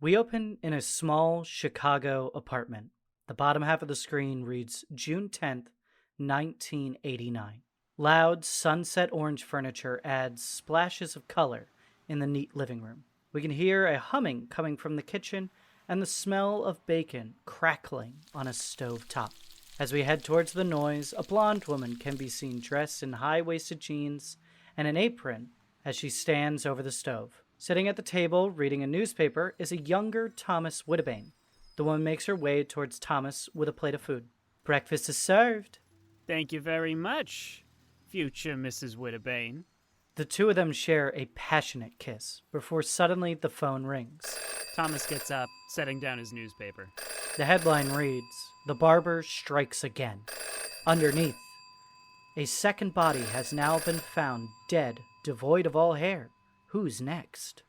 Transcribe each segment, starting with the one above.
We open in a small Chicago apartment. The bottom half of the screen reads June 10th, 1989. Loud sunset orange furniture adds splashes of color in the neat living room. We can hear a humming coming from the kitchen and the smell of bacon crackling on a stove top. As we head towards the noise, a blonde woman can be seen dressed in high-waisted jeans and an apron as she stands over the stove. Sitting at the table, reading a newspaper, is a younger Thomas Whittibane. The woman makes her way towards Thomas with a plate of food. Breakfast is served. Thank you very much, future Mrs. Whittibane. The two of them share a passionate kiss before suddenly the phone rings. Thomas gets up, setting down his newspaper. The headline reads, "The barber strikes again." Underneath, a second body has now been found, dead, devoid of all hair. Who's next?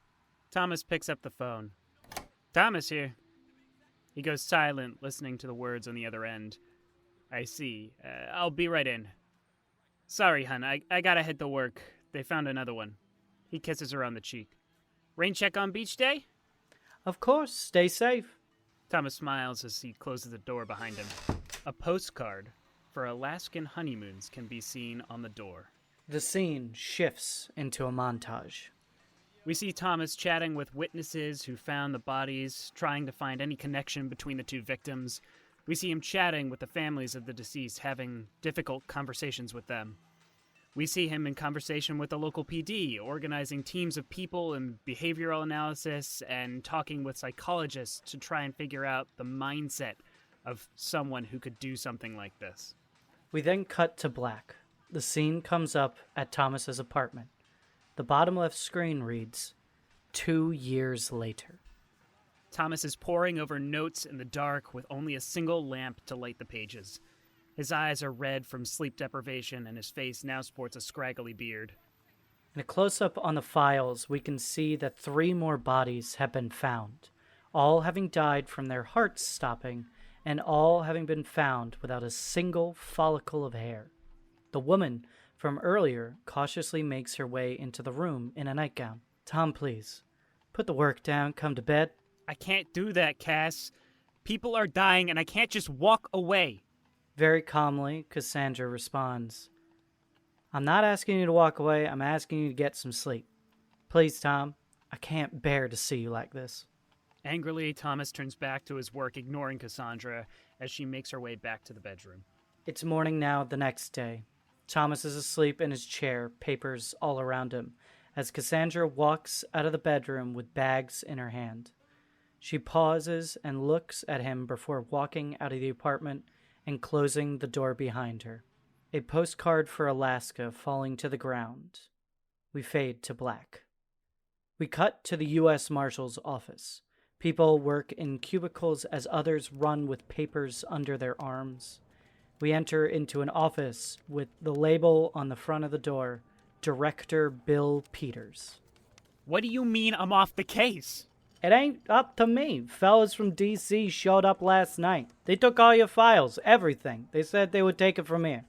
Thomas picks up the phone. Thomas here. He goes silent, listening to the words on the other end. I see. I'll be right in. Sorry, hun. I gotta head to work. They found another one. He kisses her on the cheek. Rain check on beach day? Of course. Stay safe. Thomas smiles as he closes the door behind him. A postcard for Alaskan honeymoons can be seen on the door. The scene shifts into a montage. We see Thomas chatting with witnesses who found the bodies, trying to find any connection between the two victims. We see him chatting with the families of the deceased, having difficult conversations with them. We see him in conversation with the local PD, organizing teams of people in behavioral analysis and talking with psychologists to try and figure out the mindset of someone who could do something like this. We then cut to black. The scene comes up at Thomas's apartment. The bottom left screen reads, 2 years later. Thomas is poring over notes in the dark with only a single lamp to light the pages. His eyes are red from sleep deprivation, and his face now sports a scraggly beard. In a close-up on the files, we can see that 3 more bodies have been found, all having died from their hearts stopping, and all having been found without a single follicle of hair. The woman from earlier cautiously makes her way into the room in a nightgown. Tom, please, put the work down, come to bed. I can't do that, Cass. People are dying, and I can't just walk away. Very calmly, Cassandra responds, I'm not asking you to walk away, I'm asking you to get some sleep. Please, Tom, I can't bear to see you like this. Angrily, Thomas turns back to his work, ignoring Cassandra as she makes her way back to the bedroom. It's morning now, the next day. Thomas is asleep in his chair, papers all around him, as Cassandra walks out of the bedroom with bags in her hand. She pauses and looks at him before walking out of the apartment and closing the door behind her. A postcard for Alaska falling to the ground. We fade to black. We cut to the U.S. Marshal's office. People work in cubicles as others run with papers under their arms. We enter into an office with the label on the front of the door, Director Bill Peters. What do you mean I'm off the case? It ain't up to me. Fellas from D.C. showed up last night. They took all your files, everything. They said they would take it from here.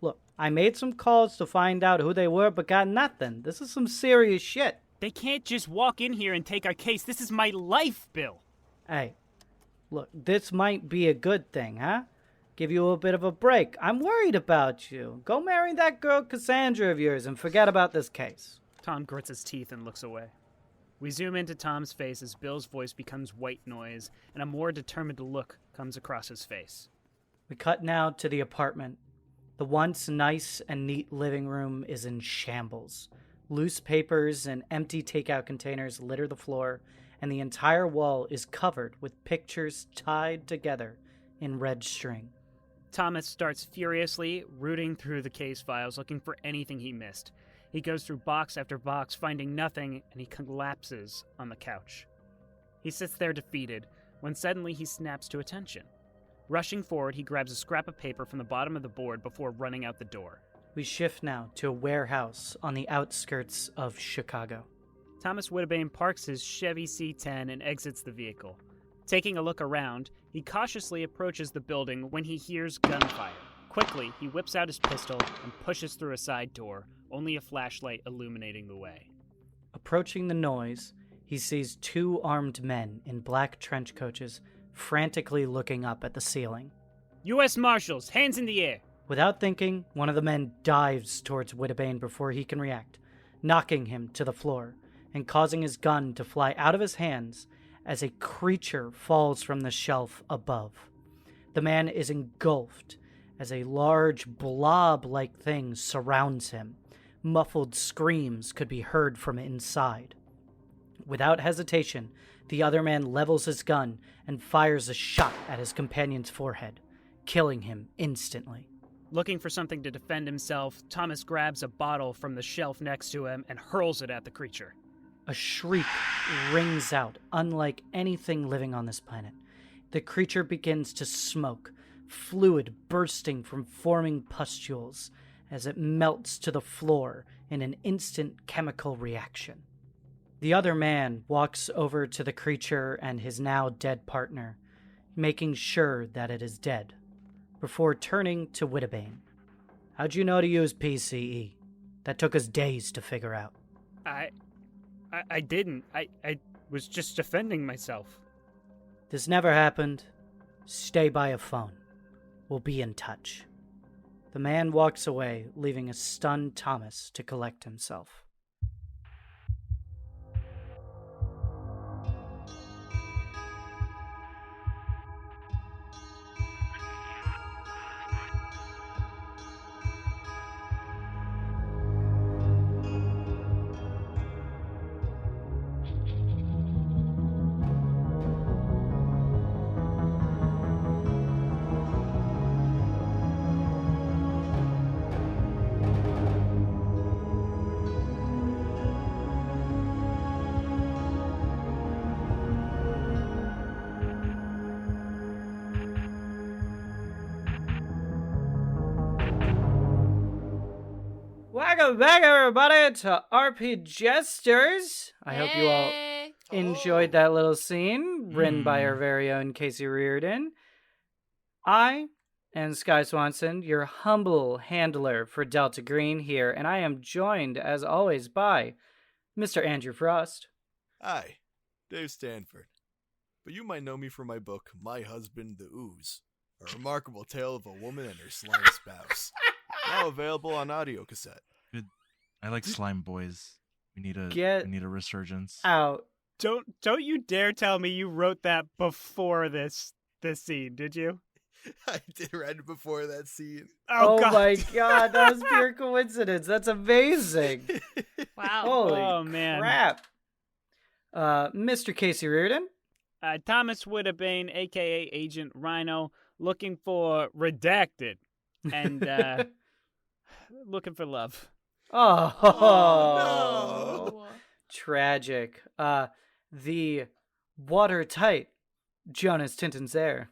Look, I made some calls to find out who they were, but got nothing. This is some serious shit. They can't just walk in here and take our case. This is my life, Bill. Hey, look, this might be a good thing, huh? Give you a bit of a break. I'm worried about you. Go marry that girl Cassandra of yours and forget about this case. Tom grits his teeth and looks away. We zoom into Tom's face as Bill's voice becomes white noise, and a more determined look comes across his face. We cut now to the apartment. The once nice and neat living room is in shambles. Loose papers and empty takeout containers litter the floor, and the entire wall is covered with pictures tied together in red string. Thomas starts furiously rooting through the case files, looking for anything he missed. He goes through box after box, finding nothing, and he collapses on the couch. He sits there defeated, when suddenly he snaps to attention. Rushing forward, he grabs a scrap of paper from the bottom of the board before running out the door. We shift now to a warehouse on the outskirts of Chicago. Thomas Whittibane parks his Chevy C10 and exits the vehicle. Taking a look around, he cautiously approaches the building when he hears gunfire. Quickly, he whips out his pistol and pushes through a side door, only a flashlight illuminating the way. Approaching the noise, he sees 2 armed men in black trench coats frantically looking up at the ceiling. U.S. Marshals, hands in the air. Without thinking, one of the men dives towards Whittibane before he can react, knocking him to the floor and causing his gun to fly out of his hands as a creature falls from the shelf above. The man is engulfed as a large blob-like thing surrounds him. Muffled screams could be heard from inside. Without hesitation, the other man levels his gun and fires a shot at his companion's forehead, killing him instantly. Looking for something to defend himself, Thomas grabs a bottle from the shelf next to him and hurls it at the creature. A shriek rings out, unlike anything living on this planet. The creature begins to smoke, fluid bursting from forming pustules as it melts to the floor in an instant chemical reaction. The other man walks over to the creature and his now dead partner, making sure that it is dead, before turning to Whittibane. How'd you know to use PCE? That took us days to figure out. I didn't. I was just defending myself. This never happened. Stay by a phone. We'll be in touch. The man walks away, leaving a stunned Thomas to collect himself. Welcome back, everybody, to RP Jesters. I hope you all enjoyed that little scene written by our very own Casey Reardon. I am Sky Swanson, your humble handler for Delta Green here, and I am joined, as always, by Mr. Andrew Frost. Hi, Dave Stanford. But you might know me from my book, My Husband the Ooze, a remarkable tale of a woman and her slime spouse. Now available on audio cassette. Good. I like slime boys. We need a resurgence. Out. Don't you dare tell me you wrote that before this scene, did you? I did write it before that scene. Oh God. My god, that was pure coincidence. That's amazing. Wow. Holy man. crap. Mr. Casey Reardon? Thomas Whittibane, a.k.a. Agent Rhino, looking for redacted and looking for love. Oh, no. Tragic. The watertight Jonas Tintenseher.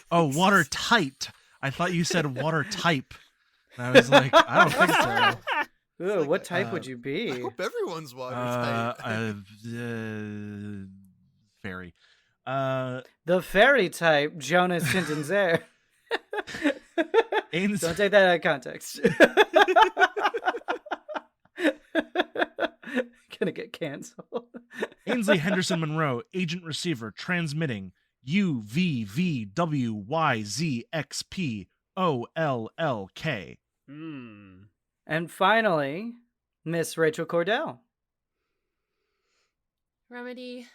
Oh, watertight. I thought you said water type. And I was like, I don't think so. Ooh, like what type would you I be? hope everyone's watertight. Fairy. The fairy type Jonas Tintenseher. Ainsley, Don't take that out of context. Gonna get canceled. Ainsley Henderson Munroe, agent receiver, transmitting UVVWYZXPOLLK. And finally, Miss Rachel Kordell. Remedy,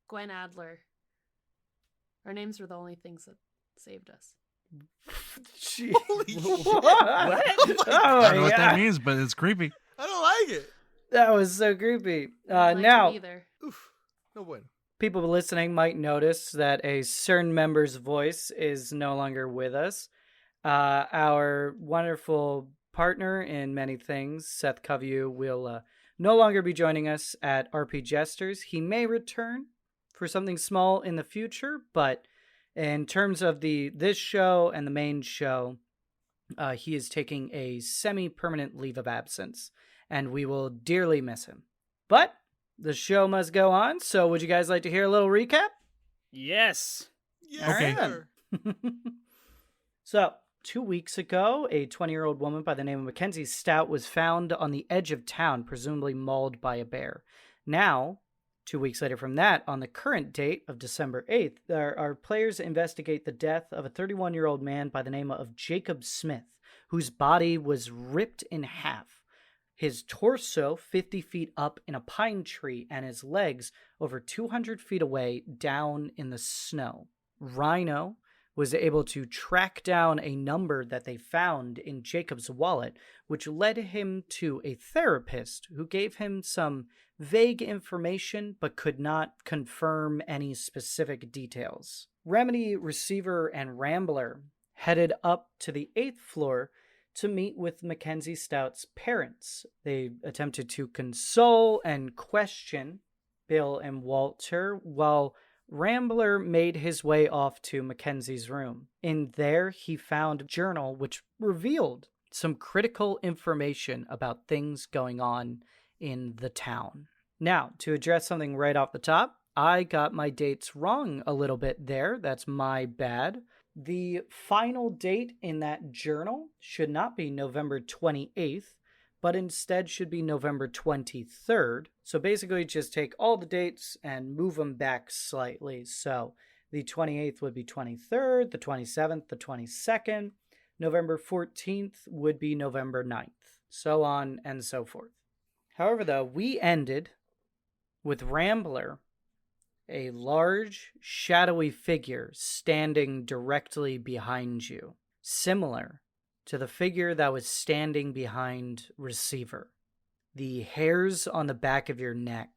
Gwen Adler. Our names were the only things that saved us. Gee. Holy shit. What? What? Oh I don't know my what that God. means, but it's creepy. I don't like it. That was so creepy. I don't like Now, it either. Oof. No bueno. people listening might notice that a certain member's voice is no longer with us. Our wonderful partner in many things, Seth Covey, will no longer be joining us at RP Jesters. He may return for something small in the future, but in terms of this show and the main show, he is taking a semi-permanent leave of absence, and we will dearly miss him. But the show must go on, so would you guys like to hear a little recap? Yes. Yeah, Okay. sure. So, 2 weeks ago, a 20-year-old woman by the name of Mackenzie Stout was found on the edge of town, presumably mauled by a bear. Now, 2 weeks later from that, on the current date of December 8th, our players investigate the death of a 31-year-old man by the name of Jacob Smith, whose body was ripped in half. His torso 50 feet up in a pine tree, and his legs over 200 feet away down in the snow. Rhino was able to track down a number that they found in Jacob's wallet, which led him to a therapist who gave him some vague information but could not confirm any specific details. Remedy, Receiver, and Rambler headed up to the 8th floor to meet with Mackenzie Stout's parents. They attempted to console and question Bill and Walter, while Rambler made his way off to Mackenzie's room. In there, he found a journal which revealed some critical information about things going on in the town. Now, to address something right off the top, I got my dates wrong a little bit there. That's my bad. The final date in that journal should not be November 28th, but instead should be November 23rd. So basically just take all the dates and move them back slightly. So the 28th would be 23rd, the 27th, the 22nd, November 14th would be November 9th, so on and so forth. However, though, we ended with Rambler, a large, shadowy figure standing directly behind you, similar to the figure that was standing behind Receiver. The hairs on the back of your neck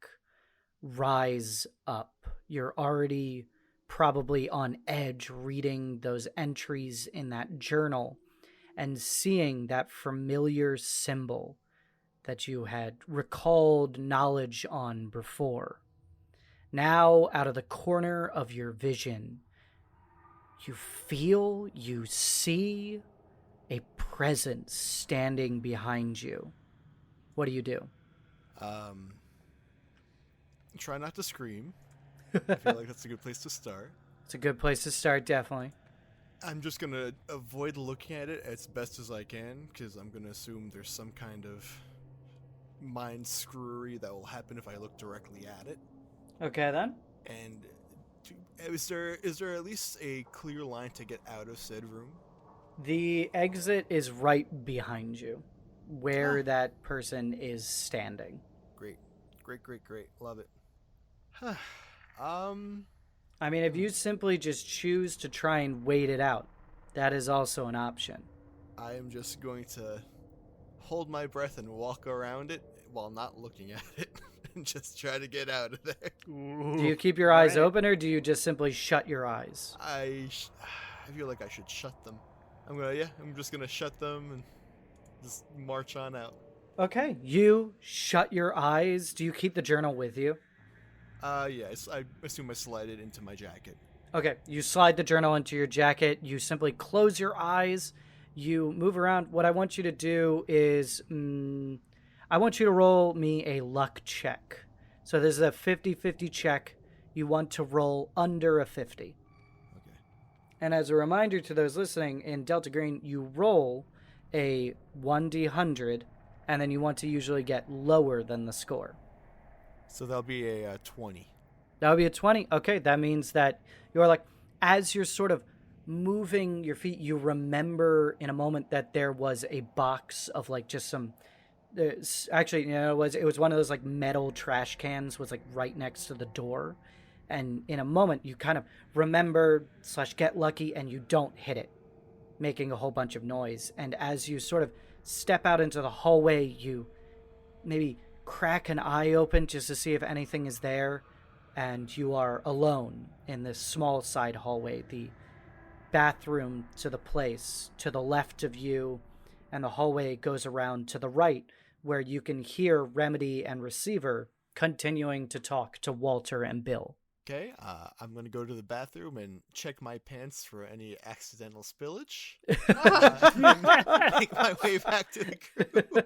rise up. You're already probably on edge reading those entries in that journal and seeing that familiar symbol that you had recalled knowledge on before. Now, out of the corner of your vision, you see a presence standing behind you. What do you do? Try not to scream. I feel like that's a good place to start. It's a good place to start, definitely. I'm just going to avoid looking at it as best as I can, because I'm going to assume there's some kind of mind screwery that will happen if I look directly at it. Okay, then. And is there at least a clear line to get out of said room? The exit is right behind you, where that person is standing. Great. Love it. I mean, if you simply just choose to try and wait it out, that is also an option. I am just going to hold my breath and walk around it while not looking at it and just try to get out of there. Do you keep your eyes open, or do you just simply shut your eyes? I feel like I should shut them. I'm just gonna shut them and just march on out. Okay, you shut your eyes. Do you keep the journal with you? Yes, I assume I slide it into my jacket. Okay, you slide the journal into your jacket. You simply close your eyes. You move around. What I want you to do is, I want you to roll me a luck check. So this is a 50-50 check. You want to roll under a 50. Okay. And as a reminder to those listening, in Delta Green, you roll a 1d100, and then you want to usually get lower than the score. So that'll be a 20. That would be a 20. Okay, that means that you're like, as you're sort of moving your feet, you remember in a moment that there was a box of like just some... Actually, you know, it was one of those like metal trash cans was like right next to the door. And in a moment, you kind of remember / get lucky and you don't hit it, making a whole bunch of noise. And as you sort of step out into the hallway, you maybe crack an eye open just to see if anything is there. And you are alone in this small side hallway. The bathroom to the place to the left of you, and the hallway goes around to the right, where you can hear Remedy and Receiver continuing to talk to Walter and Bill. Okay, I'm going to go to the bathroom and check my pants for any accidental spillage. Make my way back to the crew.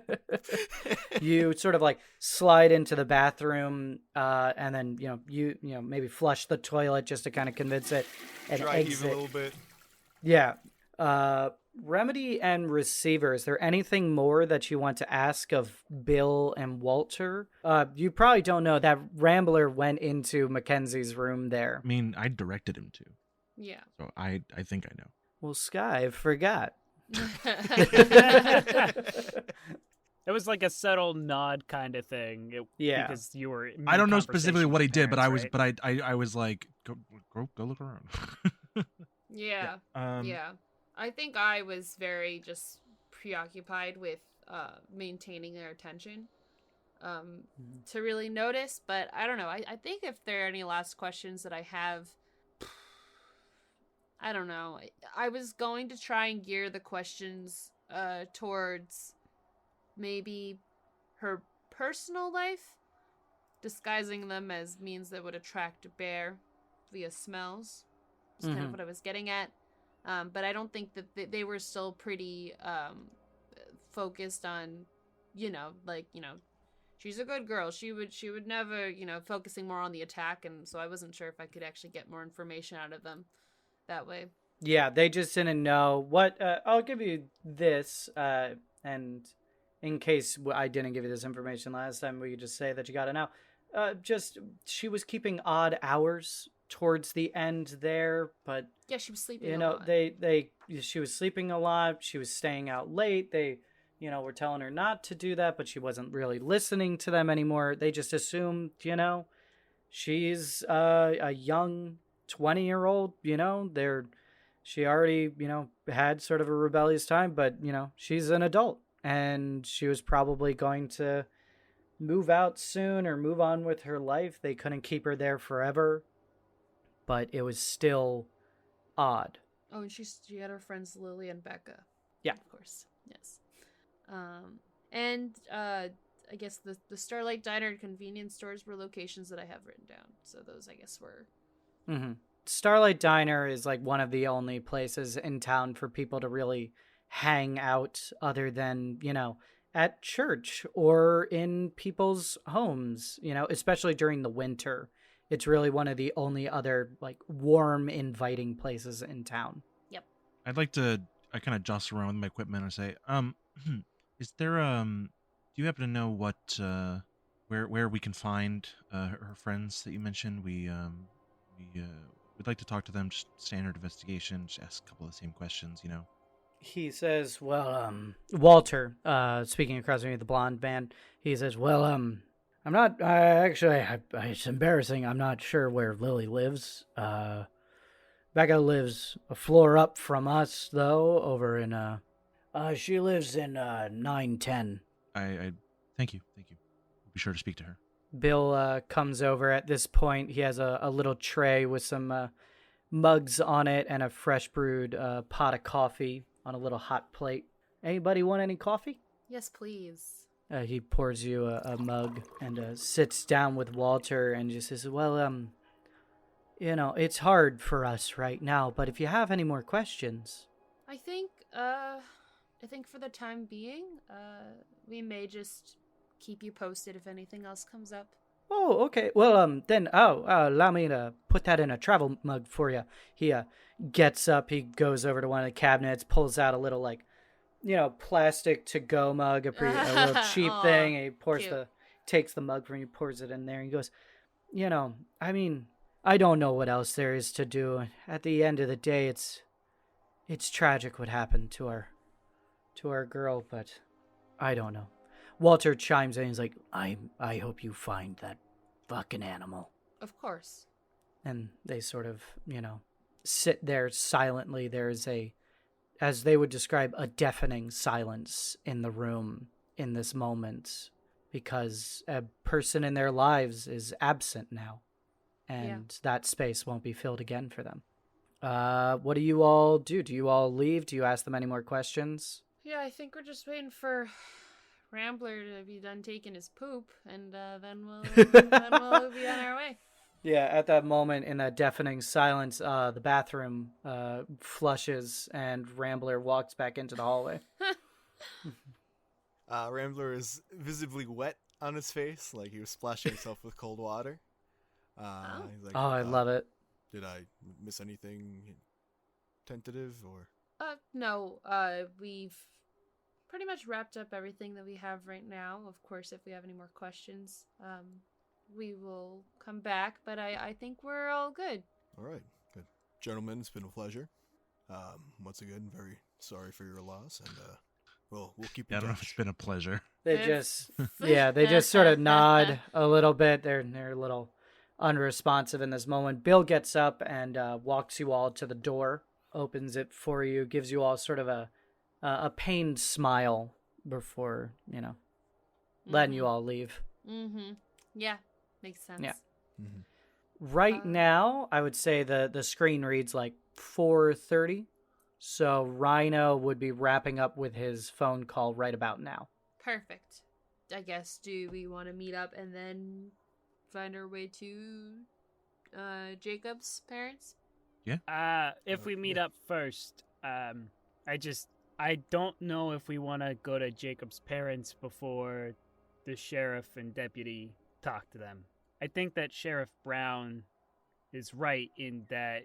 You sort of like slide into the bathroom, and then you maybe flush the toilet just to kind of convince it and Dry heave exit. a little bit. Yeah. Remedy and Receiver, is there anything more that you want to ask of Bill and Walter? You probably don't know that Rambler went into Mackenzie's room there. I mean, I directed him to. Yeah. So I think I know. Well, Sky, I forgot. It was like a subtle nod kind of thing. Yeah. Because you were. I don't know specifically mid-conversation what he with did, but parents, I was like, go look around. Yeah. Yeah. I think I was very just preoccupied with maintaining their attention to really notice. But I don't know. I think if there are any last questions that I have, I don't know. I was going to try and gear the questions towards maybe her personal life, disguising them as means that would attract a bear via smells. That's kind of what I was getting at. But I don't think that they were still pretty focused on, she's a good girl. She would never, focusing more on the attack. And so I wasn't sure if I could actually get more information out of them that way. Yeah, they just didn't know what. I'll give you this, and in case I didn't give you this information last time, we could just say that you got it now. Just she was keeping odd hours towards the end there, but yeah, she was sleeping. A lot. She was sleeping a lot. She was staying out late. They, were telling her not to do that, but she wasn't really listening to them anymore. They just assumed, she's a young 20-year-old. She already, had sort of a rebellious time, but she's an adult, and she was probably going to move out soon or move on with her life. They couldn't keep her there forever. But it was still odd. Oh, and she had her friends Lily and Becca. Yeah. Of course. Yes. And I guess the Starlight Diner and convenience stores were locations that I have written down. So those, I guess, were... Mm-hmm. Starlight Diner is like one of the only places in town for people to really hang out other than, at church or in people's homes, especially during the winter. It's really one of the only other, warm, inviting places in town. Yep. I'd like to, I kind of jostle around with my equipment and say, is there, do you happen to know what, where we can find, her friends that you mentioned? We'd like to talk to them, just standard investigation, just ask a couple of the same questions, He says, Walter, speaking across me, the blonde man, he says, I'm not, it's embarrassing. I'm not sure where Lily lives. Becca lives a floor up from us, though, over in, she lives in, 910. I thank you. We'll be sure to speak to her. Bill, comes over at this point. He has a little tray with some, mugs on it and a fresh brewed, pot of coffee on a little hot plate. Anybody want any coffee? Yes, please. He pours you a mug and sits down with Walter and just says, it's hard for us right now, but if you have any more questions... I think for the time being, we may just keep you posted if anything else comes up. Oh, okay. Well, then, allow me to put that in a travel mug for you. He gets up, he goes over to one of the cabinets, pulls out a little, plastic to-go mug, a little cheap thing, and he takes the mug from you, pours it in there, and he goes, I don't know what else there is to do. At the end of the day, it's tragic what happened to our girl, but I don't know. Walter chimes in, he's like, I hope you find that fucking animal. Of course. And they sort of, sit there silently. There's as they would describe, a deafening silence in the room in this moment because a person in their lives is absent now, and that space won't be filled again for them. What do you all do? Do you all leave? Do you ask them any more questions? Yeah, I think we're just waiting for Rambler to be done taking his poop, and then we'll be on our way. Yeah, at that moment, in that deafening silence, the bathroom flushes and Rambler walks back into the hallway. Rambler is visibly wet on his face, like he was splashing himself with cold water. He's like, I love it. Did I miss anything tentative, or No. We've pretty much wrapped up everything that we have right now. Of course, if we have any more questions, we will come back. But I think we're all good. All right, good. Gentlemen, it's been a pleasure. Once again, very sorry for your loss, and we'll keep in Yeah, I don't know if touch. it's been a pleasure. They just sort of nod a little bit. They're a little unresponsive in this moment. Bill gets up and walks you all to the door, opens it for you, gives you all sort of a pained smile before, letting you all leave. Mm-hmm. Yeah, makes sense. Yeah. Mm-hmm. Right now, I would say the screen reads like 4:30, so Rhino would be wrapping up with his phone call right about now. Perfect. I guess, do we want to meet up and then find our way to Jacob's parents? Yeah. If we meet up first, I don't know if we want to go to Jacob's parents before the sheriff and deputy talk to them. I think that Sheriff Brown is right in that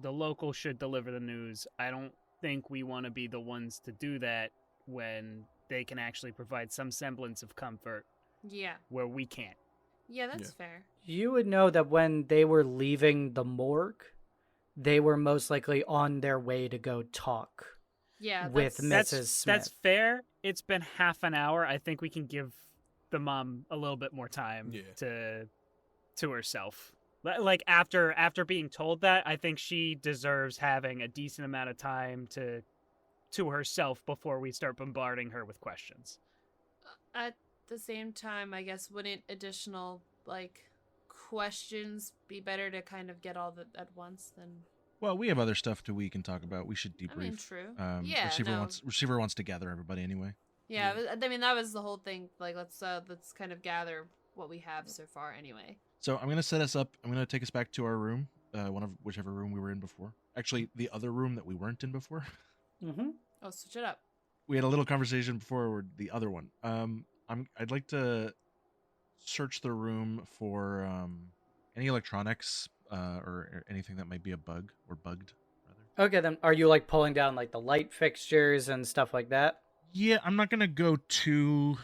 the local should deliver the news. I don't think we want to be the ones to do that when they can actually provide some semblance of comfort Yeah. where we can't. Yeah, that's fair. You would know that when they were leaving the morgue, they were most likely on their way to go talk Yeah, with that's- Mrs. Smith. That's fair. It's been half an hour. I think we can give the mom a little bit more time to herself. Like after being told that, I think she deserves having a decent amount of time to herself before we start bombarding her with questions. At the same time, I guess, wouldn't additional, questions be better to kind of get all that at once than... Well, we have other stuff we can talk about. We should debrief. I mean, true. Receiver wants to gather everybody anyway. Yeah, I mean, that was the whole thing. Let's kind of gather what we have so far anyway. So I'm gonna set us up. I'm gonna take us back to our room, whichever room we were in before. Actually, the other room that we weren't in before. Mm-hmm. Oh, switch it up. We had a little conversation before the other one. I'd like to search the room for any electronics or anything that might be a bug or bugged, rather. Okay, then are you pulling down the light fixtures and stuff like that? Yeah, I'm not gonna go too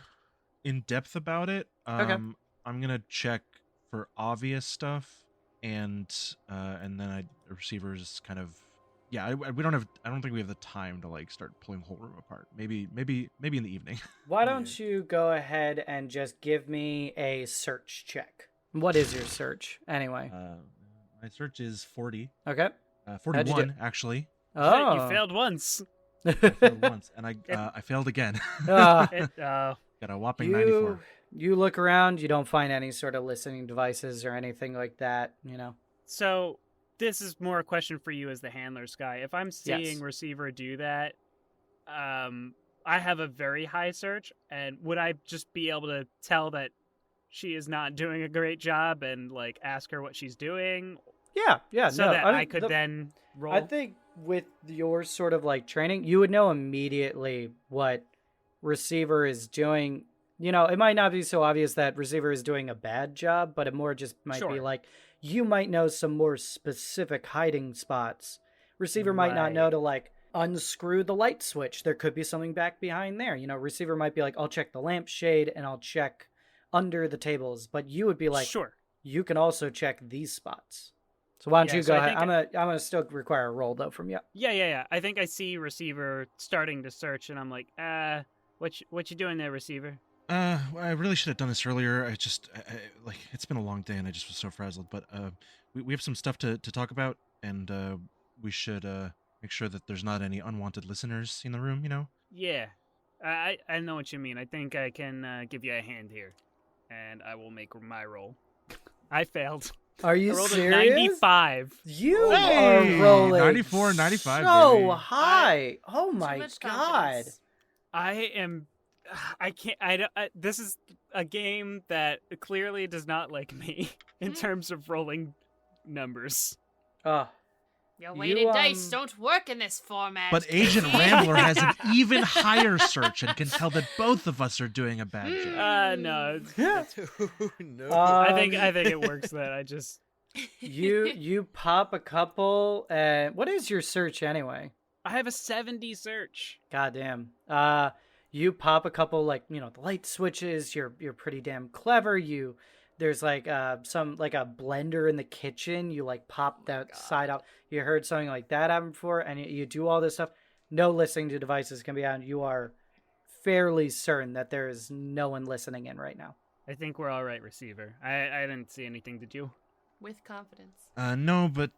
in depth about it. Okay. I'm gonna check for obvious stuff, and then receivers kind of. Yeah, we don't have. I don't think we have the time to start pulling the whole room apart. Maybe in the evening. Why don't you go ahead and just give me a search check? What is your search anyway? My search is 40. Okay. 41 actually. Oh, You failed once. I failed once, and I failed again. Ah. Got a whopping 94. You look around. You don't find any sort of listening devices or anything like that. So this is more a question for you as the handler, Sky. If I'm seeing Yes. receiver do that, I have a very high search, and would I just be able to tell that she is not doing a great job and ask her what she's doing? Yeah. So no, that mean, I could then roll. I think with your sort of training, you would know immediately what receiver is doing. It might not be so obvious that receiver is doing a bad job, but it more just might be Sure. you might know some more specific hiding spots. Receiver might not know to unscrew the light switch. There could be something back behind there. Receiver might be I'll check the lampshade and I'll check under the tables, but you would be Sure. you can also check these spots. So why don't you so go I ahead? think I'm gonna still require a roll though from you. Yeah. I think I see receiver starting to search, and I'm like, what you doing there, receiver? I really should have done this earlier. I just, it's been a long day and I just was so frazzled. But we have some stuff to talk about, and we should make sure that there's not any unwanted listeners in the room. Yeah, I know what you mean. I think I can give you a hand here, and I will make my roll. I failed. Are I you rolled serious? a 95. You Hey! are rolling 94, 95, so baby. high. Oh Too my much god! confidence. I can't. This is a game that clearly does not like me in terms of rolling numbers. Your weighted dice um, don't work in this format. But Agent Rambler has an even higher search and can tell that both of us are doing a bad job. No. No. I think it works. That I just you pop a couple. What is your search anyway? I have a 70 search. Goddamn. You pop a couple, like, the light switches. You're pretty damn clever. There's like some, like, a blender in the kitchen. You like pop that side out. You heard something like that happen before, and you do all this stuff. No listening to devices can be on. You are fairly certain that there is no one listening in right now. I think we're all right, receiver. I didn't see anything, did you? With confidence. No, but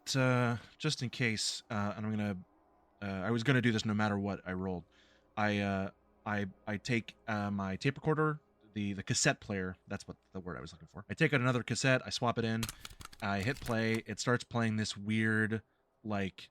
just in case, and I'm gonna. I was gonna do this no matter what I rolled. I take my tape recorder, the cassette player. That's what the word I was looking for. I take out another cassette. I swap it in. I hit play. It starts playing this weird, like,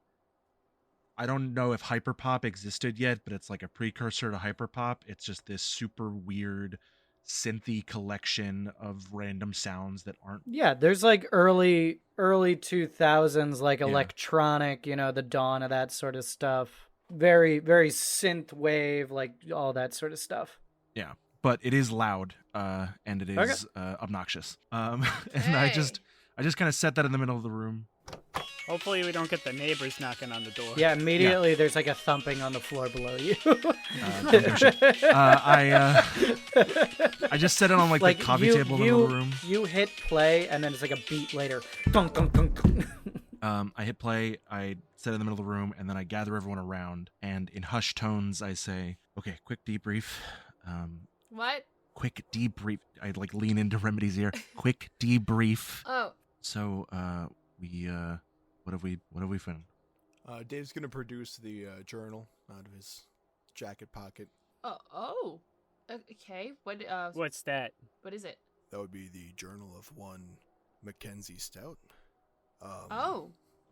I don't know if hyperpop existed yet, but it's like a precursor to hyperpop. It's just this super weird synthy collection of random sounds that aren't. Yeah, there's like early 2000s, like electronic, the dawn of that sort of stuff. Very, very synth wave, like all that sort of stuff. Yeah, but it is loud, and it is obnoxious. And I just kind of set that in the middle of the room. Hopefully we don't get the neighbors knocking on the door. Yeah, immediately there's like a thumping on the floor below you. I just set it on like the coffee table in the middle of the room. You hit play, and then it's like a beat later. Dunk, dunk, dunk, dunk. I hit play, I set it in the middle of the room, and then I gather everyone around, and in hushed tones I say, okay, quick debrief. What? Quick debrief. I like lean into Remedy's ear. Quick debrief. Oh. So, what have we found? Dave's gonna produce the journal out of his jacket pocket. Oh. Okay. What's that? What is it? That would be the journal of one Mackenzie Stout.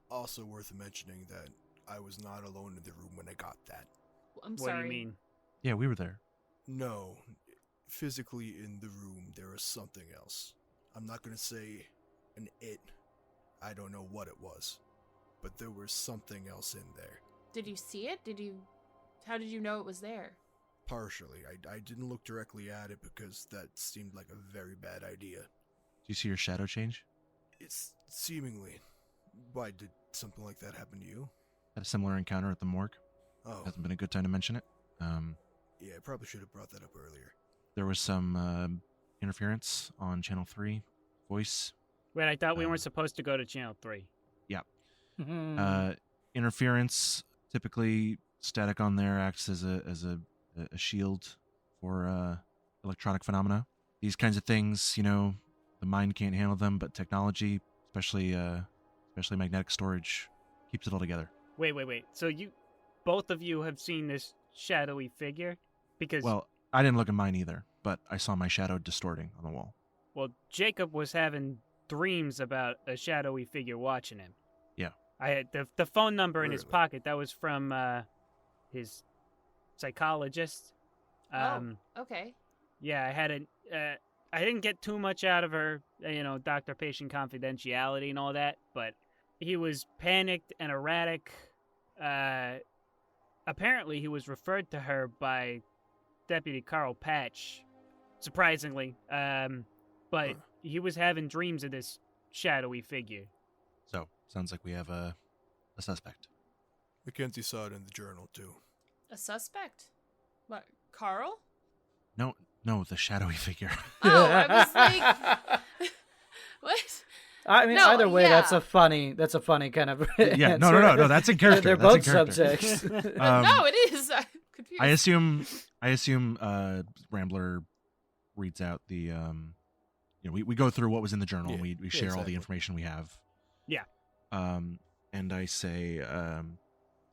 Also worth mentioning that I was not alone in the room when I got that. I'm sorry. What do you mean? Yeah, we were there. No, physically in the room there was something else. I'm not gonna say an it. I don't know what it was, but there was something else in there. Did you see it? How did you know it was there? Partially. I didn't look directly at it because that seemed like a very bad idea. Do you see your shadow change? It's seemingly. Why, did something like that happen to you? Had a similar encounter at the morgue. Oh. Hasn't been a good time to mention it. Yeah, I probably should have brought that up earlier. There was some interference on Channel 3 voice. Wait, I thought we weren't supposed to go to Channel 3. Yeah. Interference, typically static on there, acts as a shield for electronic phenomena. These kinds of things, the mind can't handle them, but technology, especially magnetic storage, keeps it all together. Wait. So both of you have seen this shadowy figure? Because... Well, I didn't look at mine either, but I saw my shadow distorting on the wall. Well, Jacob was having dreams about a shadowy figure watching him. Yeah. I had the phone number in his pocket. That was from his psychologist. Okay. Yeah, I didn't get too much out of her, doctor-patient confidentiality and all that, but he was panicked and erratic. Apparently, he was referred to her by Deputy Carl Patch, surprisingly. But he was having dreams of this shadowy figure. So, sounds like we have a suspect. Mackenzie saw it in the journal, too. A suspect? What, Carl? No, the shadowy figure. Oh, I was like... What? I mean, either way, that's a funny kind of yeah, answer. No, that's in character. They're both subjects. No, it is. I'm confused. I assume Rambler reads out the we go through what was in the journal and we share all the information we have. Yeah. And I say,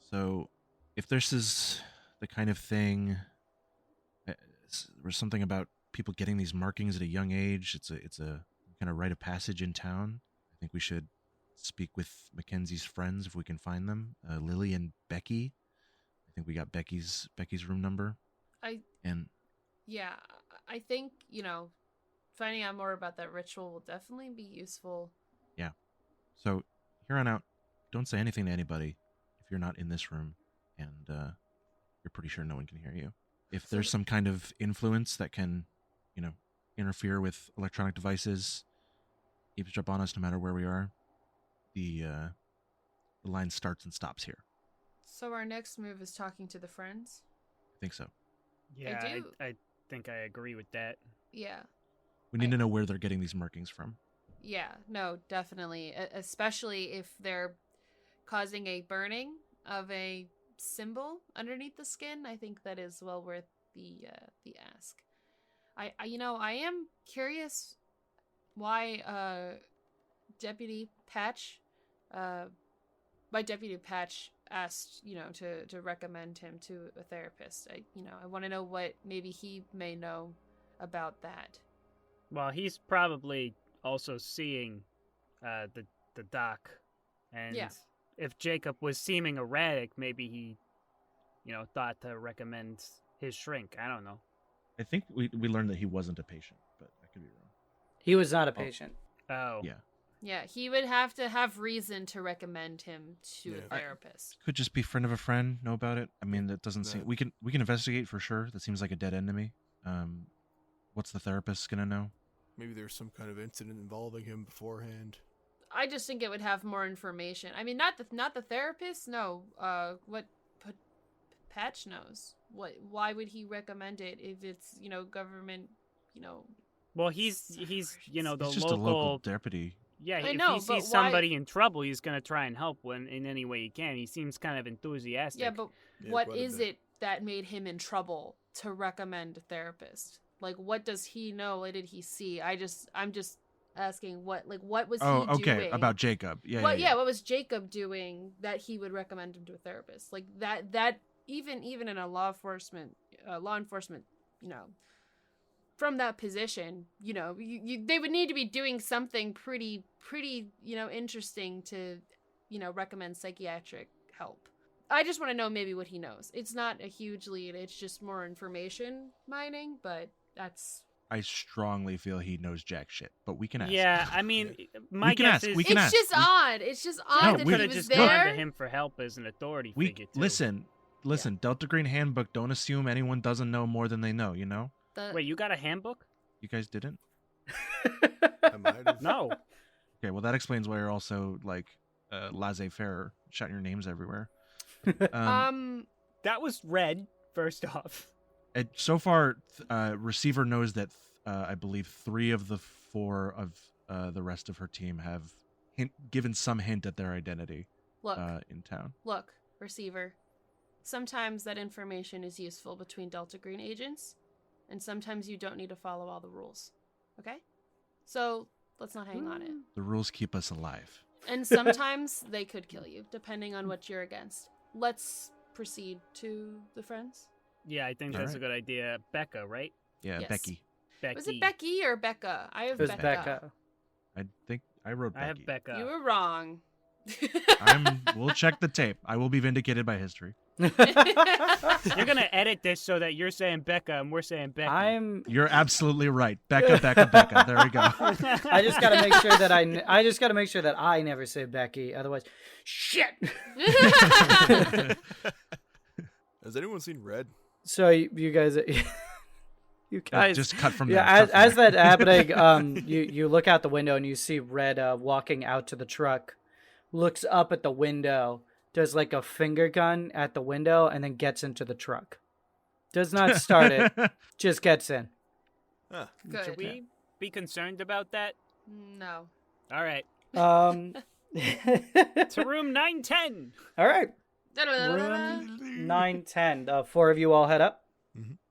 so if this is the kind of thing, there's something about people getting these markings at a young age. It's a kind of rite of passage in town. I think we should speak with Mackenzie's friends if we can find them. Lily and Becky. I think we got Becky's room number. I think, finding out more about that ritual will definitely be useful. Yeah. So here on out, don't say anything to anybody if you're not in this room and you're pretty sure no one can hear you. If there's some kind of influence that can, interfere with electronic devices, eavesdrop on us no matter where we are, the line starts and stops here. So our next move is talking to the friends? I think so. Yeah, do- I think I agree with that. Yeah. We need to know where they're getting these markings from. Yeah, no, definitely. Especially if they're causing a burning of a symbol underneath the skin. I think that is well worth the ask. I am curious why Deputy Patch my Deputy Patch asked, to recommend him to a therapist. I want to know what maybe he may know about that. Well, he's probably also seeing the doc, and Yeah. if Jacob was seeming erratic, maybe he, thought to recommend his shrink. I don't know. I think we learned that he wasn't a patient, but I could be wrong. He was not a patient. Oh, Yeah. Yeah, he would have to have reason to recommend him to a Yeah. therapist. Could just be friend of a friend know about it. I mean, that doesn't seem. No. We can investigate for sure. That seems like a dead end to me. What's the therapist gonna know? Maybe there's some kind of incident involving him beforehand. I just think it would have more information. I mean, not the therapist. No, what Patch knows. Why would he recommend it if it's government? well, he's the He's just a local local. deputy. Yeah, I if know, he but sees somebody in trouble, he's gonna try and help in any way he can. He seems kind of enthusiastic. Yeah, but Yeah, what quite a is bit. it that made him in trouble to recommend a therapist? Like, what does he know? What did he see? I'm just asking what was he Oh, okay. doing? About Jacob. Yeah. What yeah. what was Jacob doing that he would recommend him to a therapist? Like that even in a law enforcement, from that position, they would need to be doing something pretty, interesting to, recommend psychiatric help. I just want to know maybe what he knows. It's not a huge lead. It's just more information mining, but that's... I strongly feel he knows jack shit, but we can ask. Yeah, I mean, my We can guess ask, is we can It's ask. just odd. It's just odd that could he have was just there. gone to him for help as an authority figure too. Listen. Delta Green Handbook. Don't assume anyone doesn't know more than they know. Wait, you got a handbook? You guys didn't. I might have. No. Okay, well that explains why you're also like laissez-faire, shouting your names everywhere. That was red, first off. So far, receiver knows that I believe 3 of the 4 of the rest of her team have given some hint at their identity Look, in town. look, receiver. Sometimes that information is useful between Delta Green agents, and sometimes you don't need to follow all the rules. Okay? So, let's not hang on it. The rules keep us alive. And sometimes they could kill you, depending on what you're against. Let's proceed to the friends. Yeah, I think that's a Alright. good idea. Becca, right? Yeah, Yes. Becky. Becky. Was it Becky or Becca? I have It was Becca. Becca. I think I wrote I Becky. have Becca. You were wrong. We'll check the tape. I will be vindicated by history. You're gonna edit this so that you're saying Becca and we're saying Becky. You're absolutely right. Becca. There we go. I just gotta make sure that I just gotta make sure that I never say Becky. Otherwise, shit. Has anyone seen Red? So you guys, you guys Just cut from yeah. there. As that happening, you look out the window and you see Red walking out to the truck, looks up at the window, does like a finger gun at the window, and then gets into the truck. Does not start it, just gets in. Huh. Good. Should we be concerned about that? No. All right. To room 910. All right. Da-da-da-da-da. Room 910. 4 of you all head up.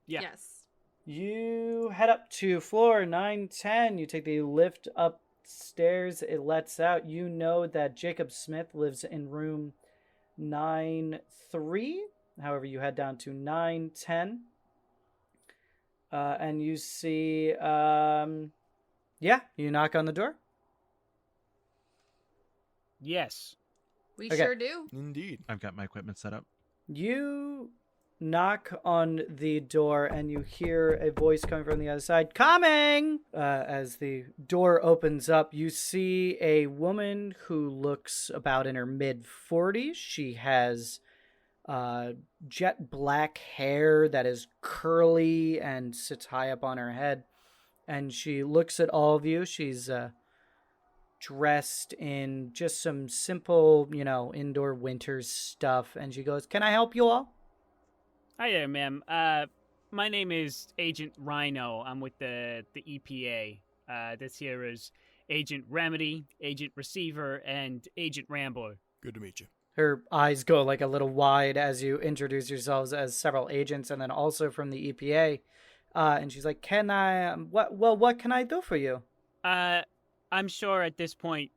Yeah. Yes. You head up to floor 910. You take the lift upstairs. It lets out. You know that Jacob Smith lives in room 93. However, you head down to 910. And you see, you knock on the door. Yes. We Okay. sure do. Indeed. I've got my equipment set up. You knock on the door and you hear a voice coming from the other side. Coming! As the door opens up, you see a woman who looks about in her mid-40s. She has jet black hair that is curly and sits high up on her head. And she looks at all of you. She's dressed in just some simple, indoor winter stuff. And she goes, "Can I help you all?" Hi there, ma'am. My name is Agent Rhino. I'm with the EPA. This here is Agent Remedy, Agent Receiver, and Agent Rambler. Good to meet you. Her eyes go like a little wide as you introduce yourselves as several agents and then also from the EPA. And she's like, "Can I, what can I do for you?" I'm sure at this point,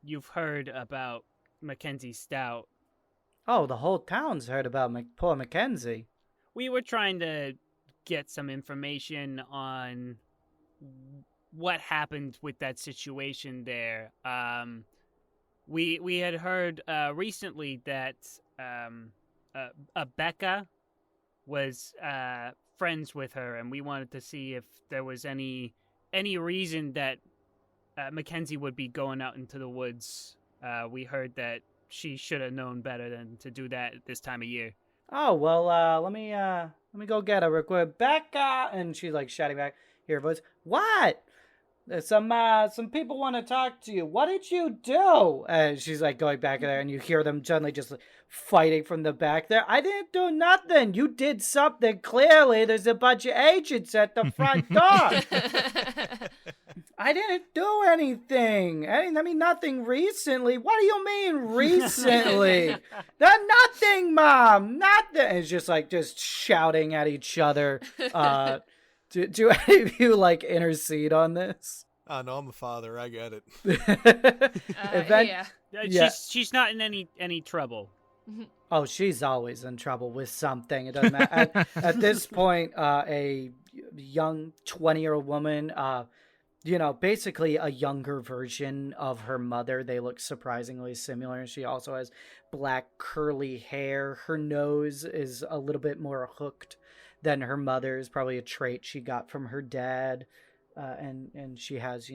you've heard about Mackenzie Stout. Oh, the whole town's heard about poor Mackenzie. We were trying to get some information on what happened with that situation there. We had heard recently that Becca was friends with her, and we wanted to see if there was any reason that Mackenzie would be going out into the woods. We heard that she should have known better than to do that at this time of year. Oh, well, let me go get her real quick. Becca! And she's like shouting back, hear a voice, "What? There's some people want to talk to you. What did you do?" And she's like going back there, and you hear them suddenly just fighting from the back there. "I didn't do nothing. You did something. Clearly, there's a bunch of agents at the front door." "I didn't do anything. Nothing recently." "What do you mean recently?" Nothing, Mom. Nothing. And it's just shouting at each other. Do any of you intercede on this? No, I'm a father. I get it. Yeah. She's not in any trouble. Oh, she's always in trouble with something. It doesn't matter. At this point, a young 20-year-old woman, basically a younger version of her mother. They look surprisingly similar. She also has black curly hair. Her nose is a little bit more hooked than her mother's, probably a trait she got from her dad. And she has,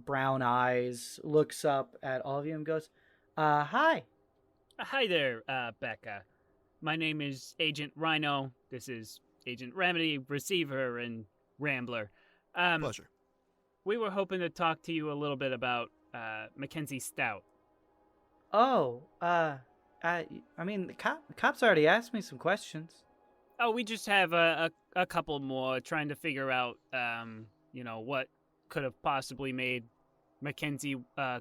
brown eyes, looks up at all of you and goes, "Hi." Hi there, Becca. My name is Agent Rhino. This is Agent Remedy, Receiver, and Rambler. Pleasure. We were hoping to talk to you a little bit about Mackenzie Stout. Oh, the cops already asked me some questions. Oh, we just have a couple more, trying to figure out, what could have possibly made Mackenzie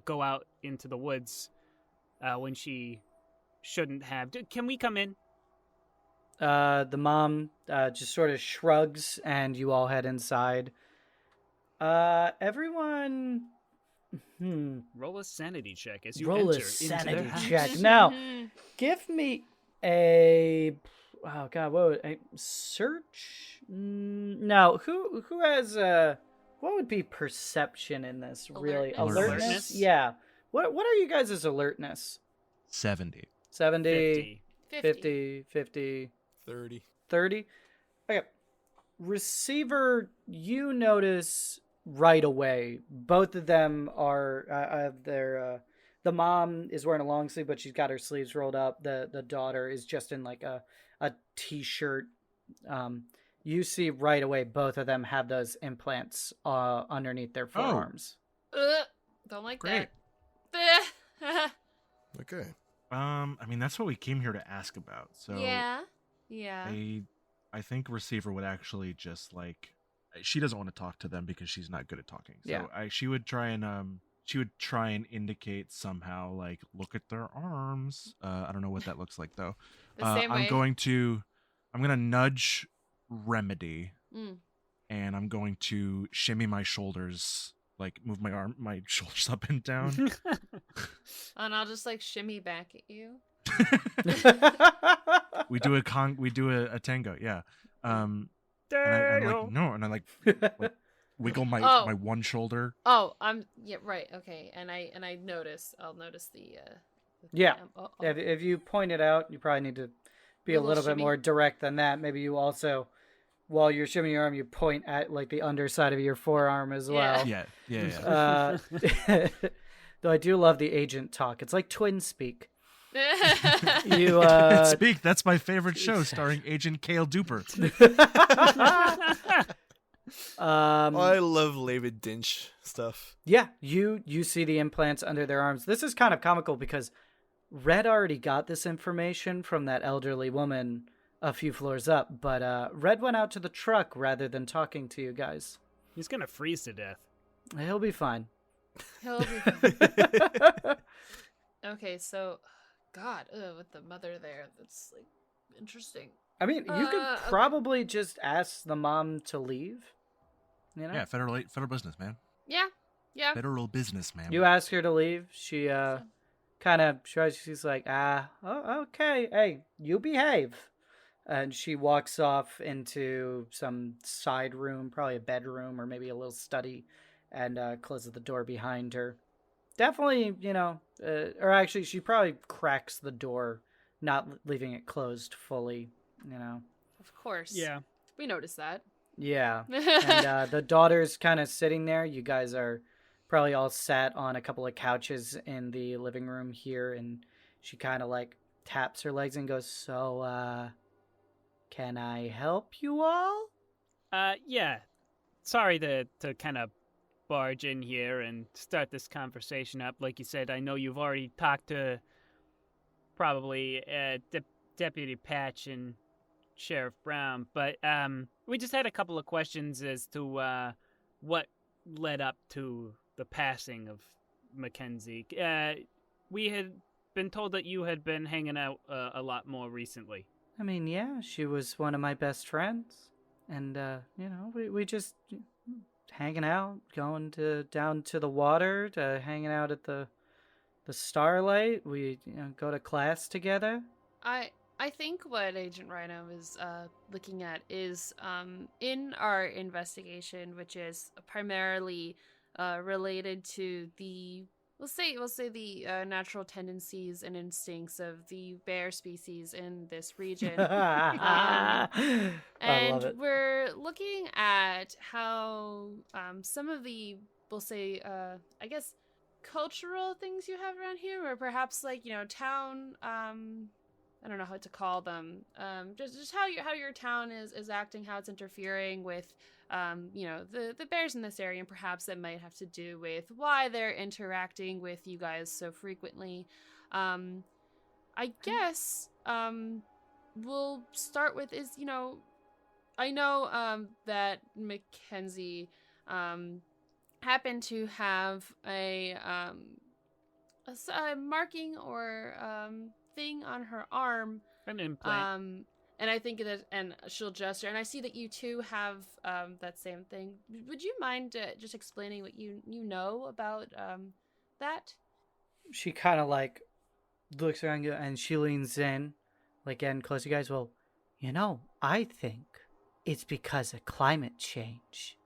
go out into the woods when she shouldn't have. Can we come in? The mom just sort of shrugs, and you all head inside. Everyone... Roll a sanity check as you Roll a enter sanity into their house. check. Now, give me a... Oh, God, what would... search? No, who has... what would be perception in this, really? Alertness? Yeah. What are you guys' alertness? 70. 70, 50, 30. 30? Okay. Receiver, you notice right away. Both of them are the mom is wearing a long sleeve, but she's got her sleeves rolled up. The daughter is just in a t-shirt. You see right away both of them have those implants underneath their forearms. Don't like Great. that. Okay. That's what we came here to ask about. So Yeah. I think Receiver would actually just she doesn't want to talk to them because she's not good at talking. So Yeah. she would try and indicate somehow, look at their arms. I don't know what that looks like though. The same way. I'm gonna nudge Remedy, Mm. and I'm going to shimmy my shoulders, move my shoulders up and down. And I'll just shimmy back at you. we do a tango, yeah. And I wiggle my one shoulder. Oh, right, okay. And I notice. I'll notice the Yeah. Oh. If you point it out, you probably need to be a little bit shimmy. more direct than that. Maybe you also, while you're shimmying your arm, you point at the underside of your forearm as well. Yeah. Though I do love the agent talk. It's like twin speak. You Speak. That's my favorite show, starring Agent Kale Duper. I love David Dinch stuff. Yeah, you see the implants under their arms. This is kind of comical because Red already got this information from that elderly woman a few floors up, but Red went out to the truck rather than talking to you guys. He's gonna freeze to death. He'll be fine. He'll be fine. Okay, so, God, with the mother there, that's, like, interesting. I mean, you could probably just ask the mom to leave. You know? Yeah, federal business, man. Yeah. Federal business, man. You ask her to leave. She kind of shrugs. She's like, okay. Hey, you behave. And she walks off into some side room, probably a bedroom or maybe a little study, and closes the door behind her. Definitely, or actually, she probably cracks the door, not leaving it closed fully, Of course. Yeah. We noticed that. Yeah. And the daughter's kind of sitting there. You guys are probably all sat on a couple of couches in the living room here, and she kind of like taps her legs and goes, "So, can I help you all?" Yeah. Sorry to kind of barge in here and start this conversation up. Like you said, I know you've already talked to probably Deputy Patch and Sheriff Brown, but we just had a couple of questions as to what led up to the passing of Mackenzie. We had been told that you had been hanging out a lot more recently. I mean, yeah, she was one of my best friends, and we just hanging out, going down to the water, to hanging out at the Starlight. We go to class together. I think what Agent Rhino is looking at is in our investigation, which is primarily related to the we'll say the natural tendencies and instincts of the bear species in this region. I love it. We're looking at how some of the we'll say I guess cultural things you have around here, or perhaps like town. I don't know how to call them. Just how your town is acting, how it's interfering with, the bears in this area, and perhaps it might have to do with why they're interacting with you guys so frequently. I guess we'll start with is I know that Mackenzie happened to have a marking or thing on her arm, An implant. and I think that, and she'll gesture, and I see that you two have that same thing. Would you mind just explaining what you know about that? She kind of like looks around you and she leans in, like getting close to you guys. Well, I think it's because of climate change.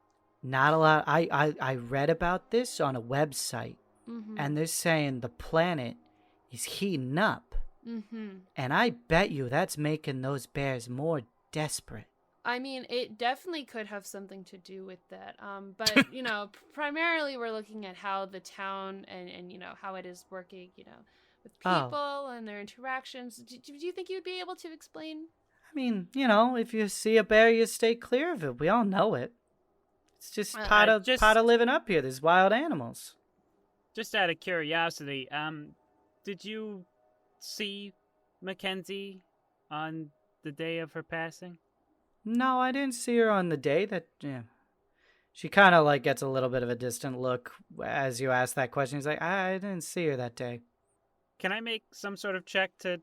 Not a lot. I read about this on a website, and they're saying the planet is heating up. And I bet you that's making those bears more desperate. I mean, it definitely could have something to do with that. But, primarily we're looking at how the town and how it is working, with people and their interactions. Do you think you'd be able to explain? I mean, if you see a bear, you stay clear of it. We all know it. It's just part of living up here. There's wild animals. Just out of curiosity, did you see Mackenzie on the day of her passing? No, I didn't see her on the day that. Yeah. She kind of like gets a little bit of a distant look as you ask that question. She's like, I didn't see her that day. Can I make some sort of check to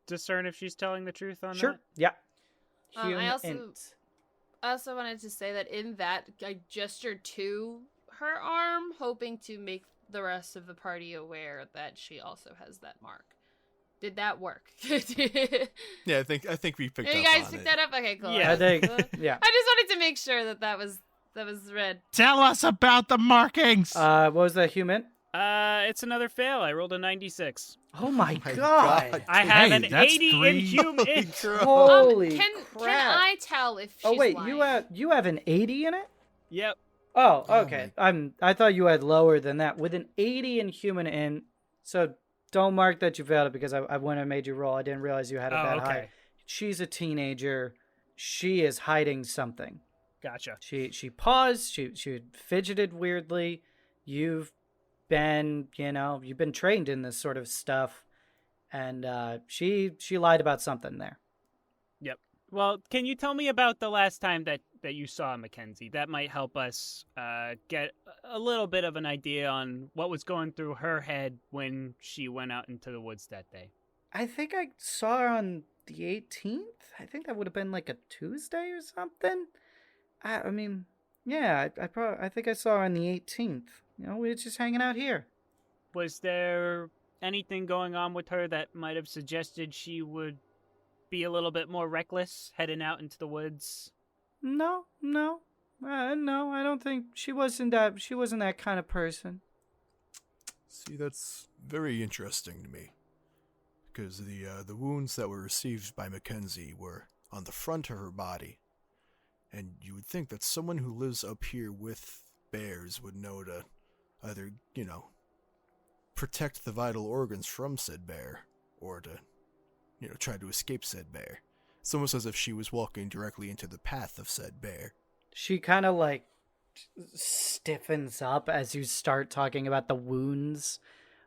discern if she's telling the truth on Sure. that? Yeah. I also wanted to say that in that I gestured to her arm, hoping to make the rest of the party aware that she also has that mark. Did that work? Yeah, I think we picked up on it. You guys picked that up? Okay, cool. Yeah, I think, yeah. I just wanted to make sure that was read. Tell us about the markings. What was that, human? It's another fail. I rolled a 96. Oh my god. I have an that's 80 in three. human. Holy Can I tell if she's Oh wait, lying? you have an 80 in it? Yep. Oh, okay. I thought you had lower than that. With an 80 in human in, so don't mark that you failed it because I wouldn't have made you roll. I didn't realize you had it that high. She's a teenager. She is hiding something. Gotcha. She paused. She fidgeted weirdly. You've been trained in this sort of stuff, and she lied about something there. Yep. Well, can you tell me about the last time that you saw Mackenzie? That might help us get a little bit of an idea on what was going through her head when she went out into the woods that day. I think I saw her on the 18th. I think that would have been like a Tuesday or something. I mean, yeah, I think I saw her on the 18th. You know, we were just hanging out here. Was there anything going on with her that might have suggested she would be a little bit more reckless heading out into the woods? No, I don't think she wasn't that kind of person. See, that's very interesting to me. Because the wounds that were received by Mackenzie were on the front of her body. And you would think that someone who lives up here with bears would know to either, protect the vital organs from said bear, or to, try to escape said bear. It's almost as if she was walking directly into the path of said bear. She kind of like stiffens up as you start talking about the wounds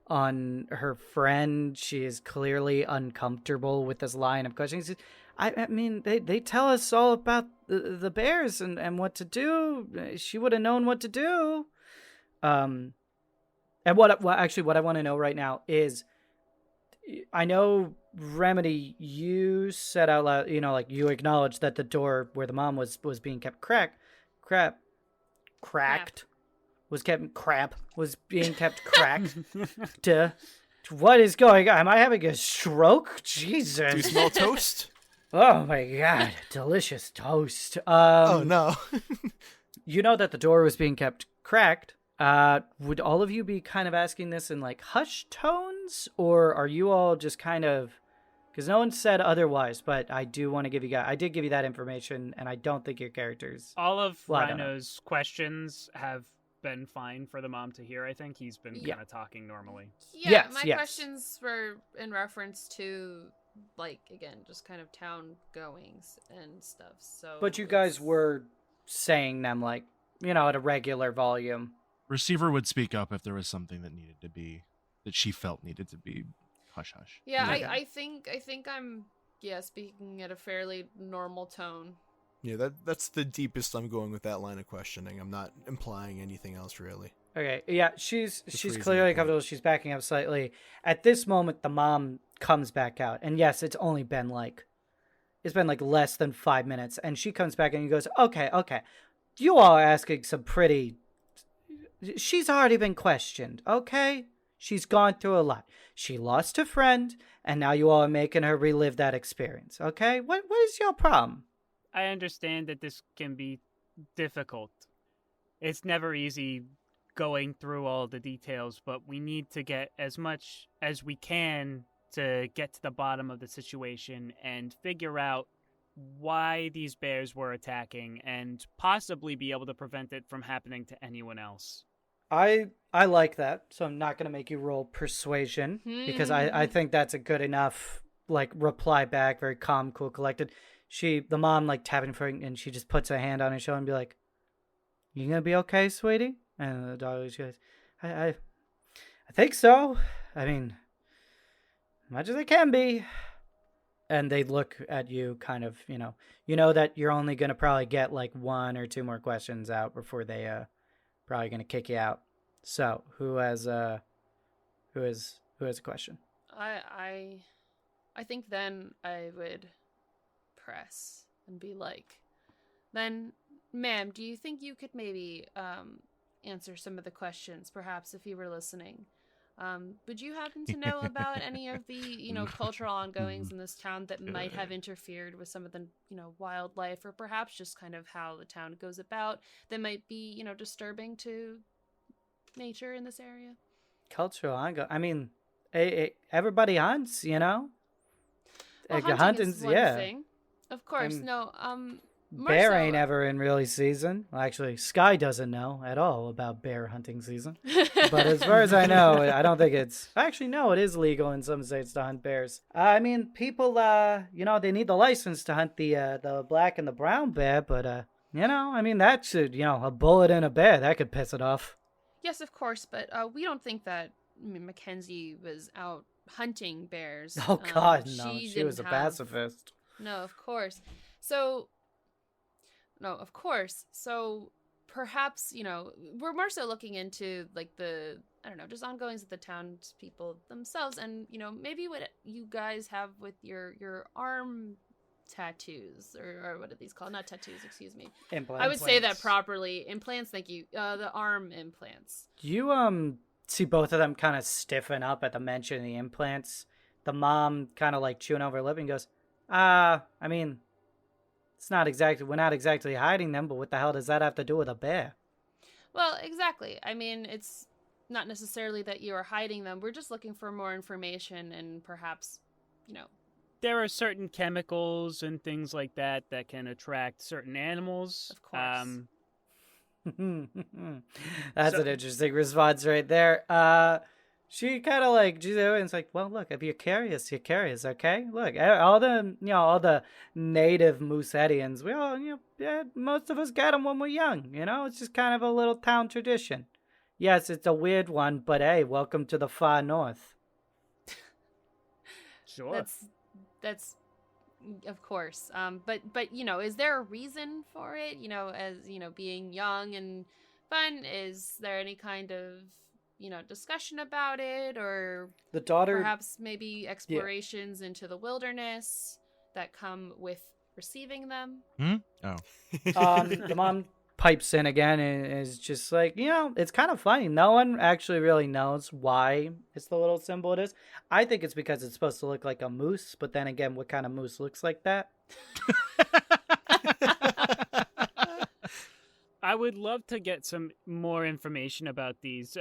on her friend. She is clearly uncomfortable with this line of questions. I mean, they tell us all about the bears and what to do. She would have known what to do. And what I want to know right now is, I know, Remedy, you said out loud, you acknowledged that the door where the mom was being kept was being kept cracked. What is going on? Am I having a stroke? Jesus. Do you smell toast? Oh my god, delicious toast. Oh no. You know that the door was being kept cracked. Would all of you be kind of asking this in like hushed tones, or are you all just kind of, because no one said otherwise, but I do want to give you guys, I did give you that information, and I don't think your characters. All of Rhino's questions have been fine for the mom to hear. I think he's been kind of talking normally. Yeah, my questions were in reference to, like, again, just kind of town goings and stuff. So, but you guys were saying them like, at a regular volume. Receiver would speak up if there was something that she felt needed to be hush hush. Yeah, I think I'm speaking at a fairly normal tone. Yeah, that's the deepest I'm going with that line of questioning. I'm not implying anything else really. Okay, yeah, she's clearly comfortable. She's backing up slightly. At this moment, the mom comes back out, and yes, it's been like less than 5 minutes, and she comes back and he goes, okay, you all are asking some pretty. She's already been questioned, okay? She's gone through a lot. She lost a friend, and now you all are making her relive that experience, okay? What is your problem? I understand that this can be difficult. It's never easy going through all the details, but we need to get as much as we can to get to the bottom of the situation and figure out why these bears were attacking and possibly be able to prevent it from happening to anyone else. I like that, so I'm not going to make you roll persuasion, because I think that's a good enough, like, reply back, very calm, cool, collected. The mom, like, tapping her, and she just puts a hand on her shoulder and be like, you going to be okay, sweetie? And the dog goes, I think so. I mean, much as I can be. And they look at you kind of, you know that you're only going to probably get like 1 or 2 more questions out before they probably going to kick you out. So who has a question? I think then I would press and be like, then, ma'am, do you think you could maybe answer some of the questions, perhaps, if you were listening? Would you happen to know about any of the, cultural ongoings in this town that might have interfered with some of the, wildlife, or perhaps just kind of how the town goes about that might be, disturbing to nature in this area? Cultural ongoing. I mean, everybody hunts, Well, hunting is one thing. Of course, Bear ain't ever in really season. Well, actually, Sky doesn't know at all about bear hunting season. But as far as I know, I don't think it's... Actually, no, it is legal in some states to hunt bears. I mean, people, they need the license to hunt the black and the brown bear, but I mean, that should, a bullet in a bear, that could piss it off. Yes, of course, but we don't think that Mackenzie was out hunting bears. Oh, God, no. She didn't was a have- pacifist. No, of course. So, no, of course. So, perhaps, we're more so looking into, like, just ongoings of the townspeople themselves, and, maybe what you guys have with your arm tattoos, or what are these called? Not tattoos, excuse me. Implants. I would say that properly. Implants, thank you. The arm implants. You, see both of them kind of stiffen up at the mention of the implants. The mom kind of, like, chewing over her lip and goes, I mean, we're not exactly hiding them, but what the hell does that have to do with a bear? Well, exactly. I mean, it's not necessarily that you are hiding them. We're just looking for more information and perhaps, There are certain chemicals and things like that can attract certain animals. Of course. That's an interesting response right there. She kind of like, it's like, well, look, if you're curious, okay? Look, all the native Moosedians, we all, most of us got them when we're young, it's just kind of a little town tradition. Yes, it's a weird one, but hey, welcome to the far north. Sure. That's of course. But is there a reason for it? As being young and fun, is there any kind of discussion about it, or the daughter perhaps maybe explorations into the wilderness that come with receiving them? Oh. The mom pipes in again and is just like, it's kind of funny. No one actually really knows why it's the little symbol it is. I think it's because it's supposed to look like a moose, but then again, what kind of moose looks like that? I would love to get some more information about these.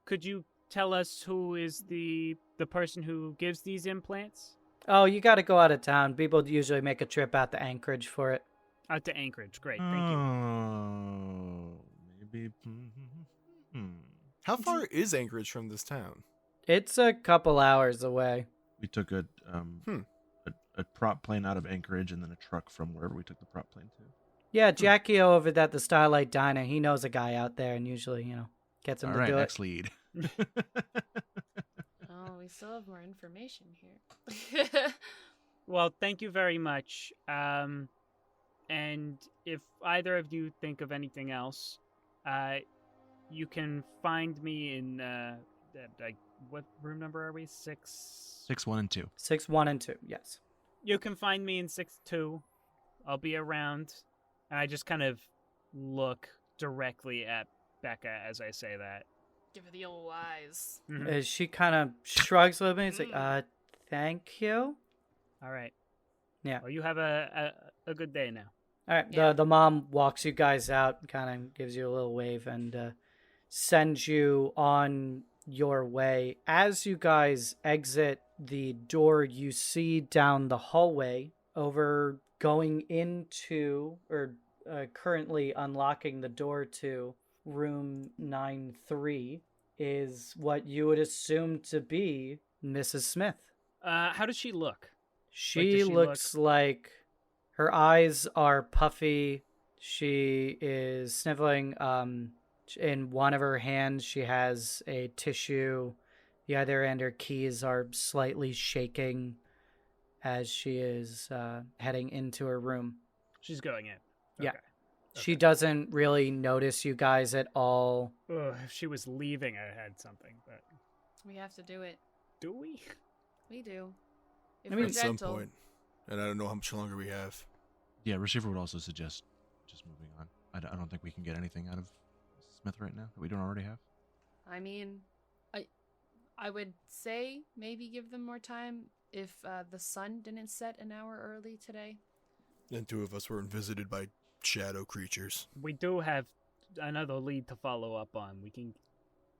Could you tell us who is the person who gives these implants? Oh, you got to go out of town. People usually make a trip out to Anchorage for it. Out to Anchorage. Great, thank you. Oh, maybe. How far is Anchorage from this town? It's a couple hours away. We took a prop plane out of Anchorage and then a truck from wherever we took the prop plane to. Yeah, Jackie over at the Starlight Diner, he knows a guy out there and usually, gets him to do it. Next lead. Oh, we still have more information here. Well, thank you very much. And if either of you think of anything else, you can find me in what room number are we? 6? 6, 1, and 2. 6, 1, and 2. Yes. You can find me in 6-2. I'll be around. And I just kind of look directly at Becca as I say that. Give her the old eyes. Mm-hmm. She kind of shrugs a little bit. It's like, thank you. All right. Yeah. Well, you have a good day now. All right. Yeah. The mom walks you guys out, kind of gives you a little wave, and sends you on your way. As you guys exit the door, you see down the hallway over going into, or currently unlocking the door to room 9-3 is what you would assume to be Mrs. Smith. How does she look? She looks like her eyes are puffy. She is sniffling. In one of her hands, she has a tissue. The other end, her keys are slightly shaking as she is heading into her room. She's going in. Yeah. Okay. She doesn't really notice you guys at all. Ugh, if she was leaving, I had something, but... We have to do it. Do we? We do. If I mean, we're At some gentle. point. And I don't know how much longer we have. Yeah, Receiver would also suggest just moving on. I don't think we can get anything out of Smith right now that we don't already have. I mean, I would say maybe give them more time if the sun didn't set an hour early today. And 2 of us weren't visited by shadow creatures. We do have another lead to follow up on. We can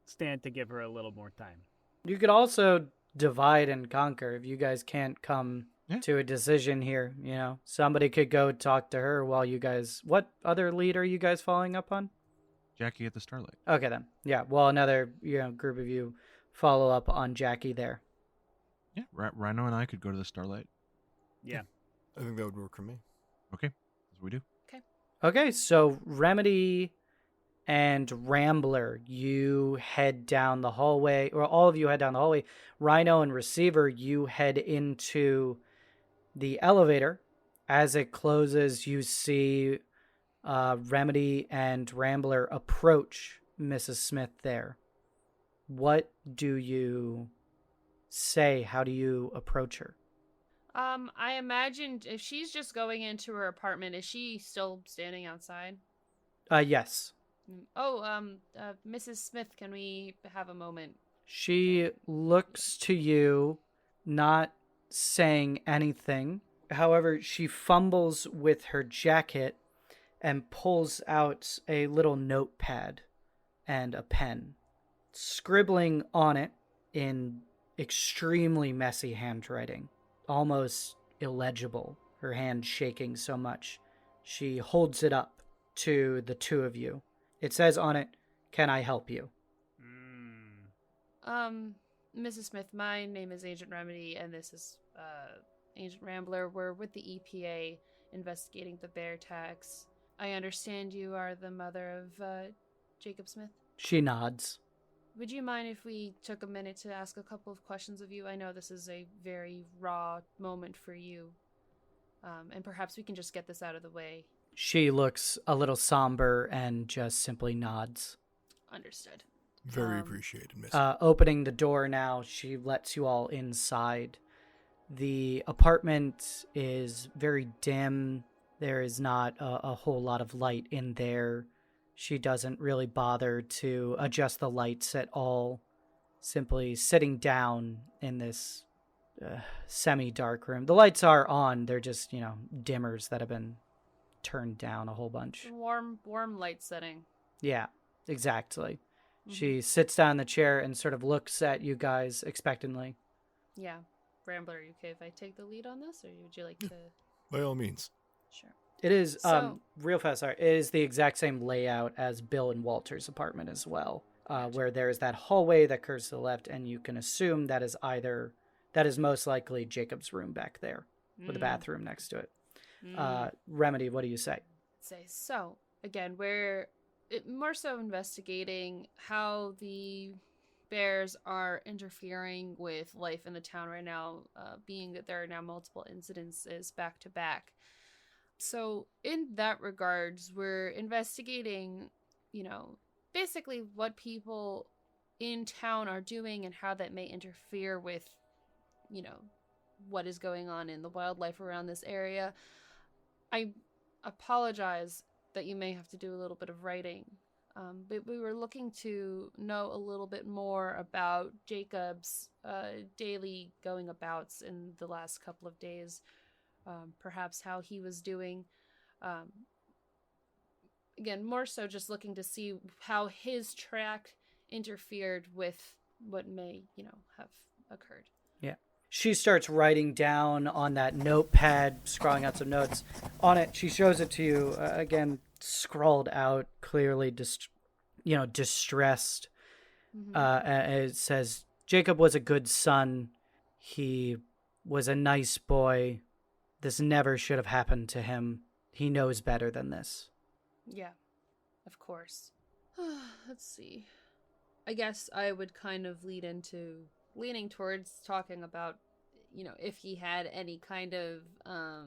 stand to give her a little more time. You could also divide and conquer if you guys can't come to a decision here. Somebody could go talk to her while you guys... What other lead are you guys following up on? Jackie at the Starlight. Okay, then. Yeah, well, another group of you follow up on Jackie there. Yeah, Rhino and I could go to the Starlight. Yeah. I think that would work for me. Okay, that's what we do. Okay, so Remedy and Rambler, you head down the hallway, or all of you head down the hallway. Rhino and Receiver, you head into the elevator. As it closes, you see Remedy and Rambler approach Mrs. Smith there. What do you say? How do you approach her? I imagined if she's just going into her apartment, is she still standing outside? Yes. Mrs. Smith, can we have a moment? She looks to you, not saying anything. However, she fumbles with her jacket and pulls out a little notepad and a pen, scribbling on it in extremely messy handwriting, almost illegible, her hand shaking so much. She holds it up to the two of you. It says on it, "Can I help you?" Mrs. Smith, my name is Agent Remedy, and this is, Agent Rambler. We're with the EPA investigating the bear tax. I understand you are the mother of, Jacob Smith? She nods. Would you mind if we took a minute to ask a couple of questions of you? I know this is a very raw moment for you, and perhaps we can just get this out of the way. She looks a little somber and just simply nods. Understood. Very appreciated, Miss. Opening the door now, she lets you all inside. The apartment is very dim. There is not a whole lot of light in there. She doesn't really bother to adjust the lights at all. Simply sitting down in this semi-dark room. The lights are on. They're just, dimmers that have been turned down a whole bunch. Warm light setting. Yeah, exactly. She sits down in the chair and sort of looks at you guys expectantly. Yeah. Rambler, are you okay if I take the lead on this, or would you like to? By all means. Sure. It is, real fast, sorry, it is the exact same layout as Bill and Walter's apartment as well, where there is that hallway that curves to the left, and you can assume that is most likely Jacob's room back there, with a bathroom next to it. Remedy, what do you say? So, again, we're more so investigating how the bears are interfering with life in the town right now, being that there are now multiple incidences back to back. So in that regards, we're investigating, basically what people in town are doing and how that may interfere with, what is going on in the wildlife around this area. I apologize that you may have to do a little bit of writing. But we were looking to know a little bit more about Jacob's daily going-abouts in the last couple of days, perhaps how he was doing. Again, more so just looking to see how his track interfered with what may, have occurred. Yeah. She starts writing down on that notepad, scrawling out some notes. On it, she shows it to you, again, scrawled out, clearly distressed. It says, "Jacob was a good son. He was a nice boy. This never should have happened to him. He knows better than this." Yeah, of course. Let's see. I guess I would kind of lead into leaning towards talking about, if he had any kind of, I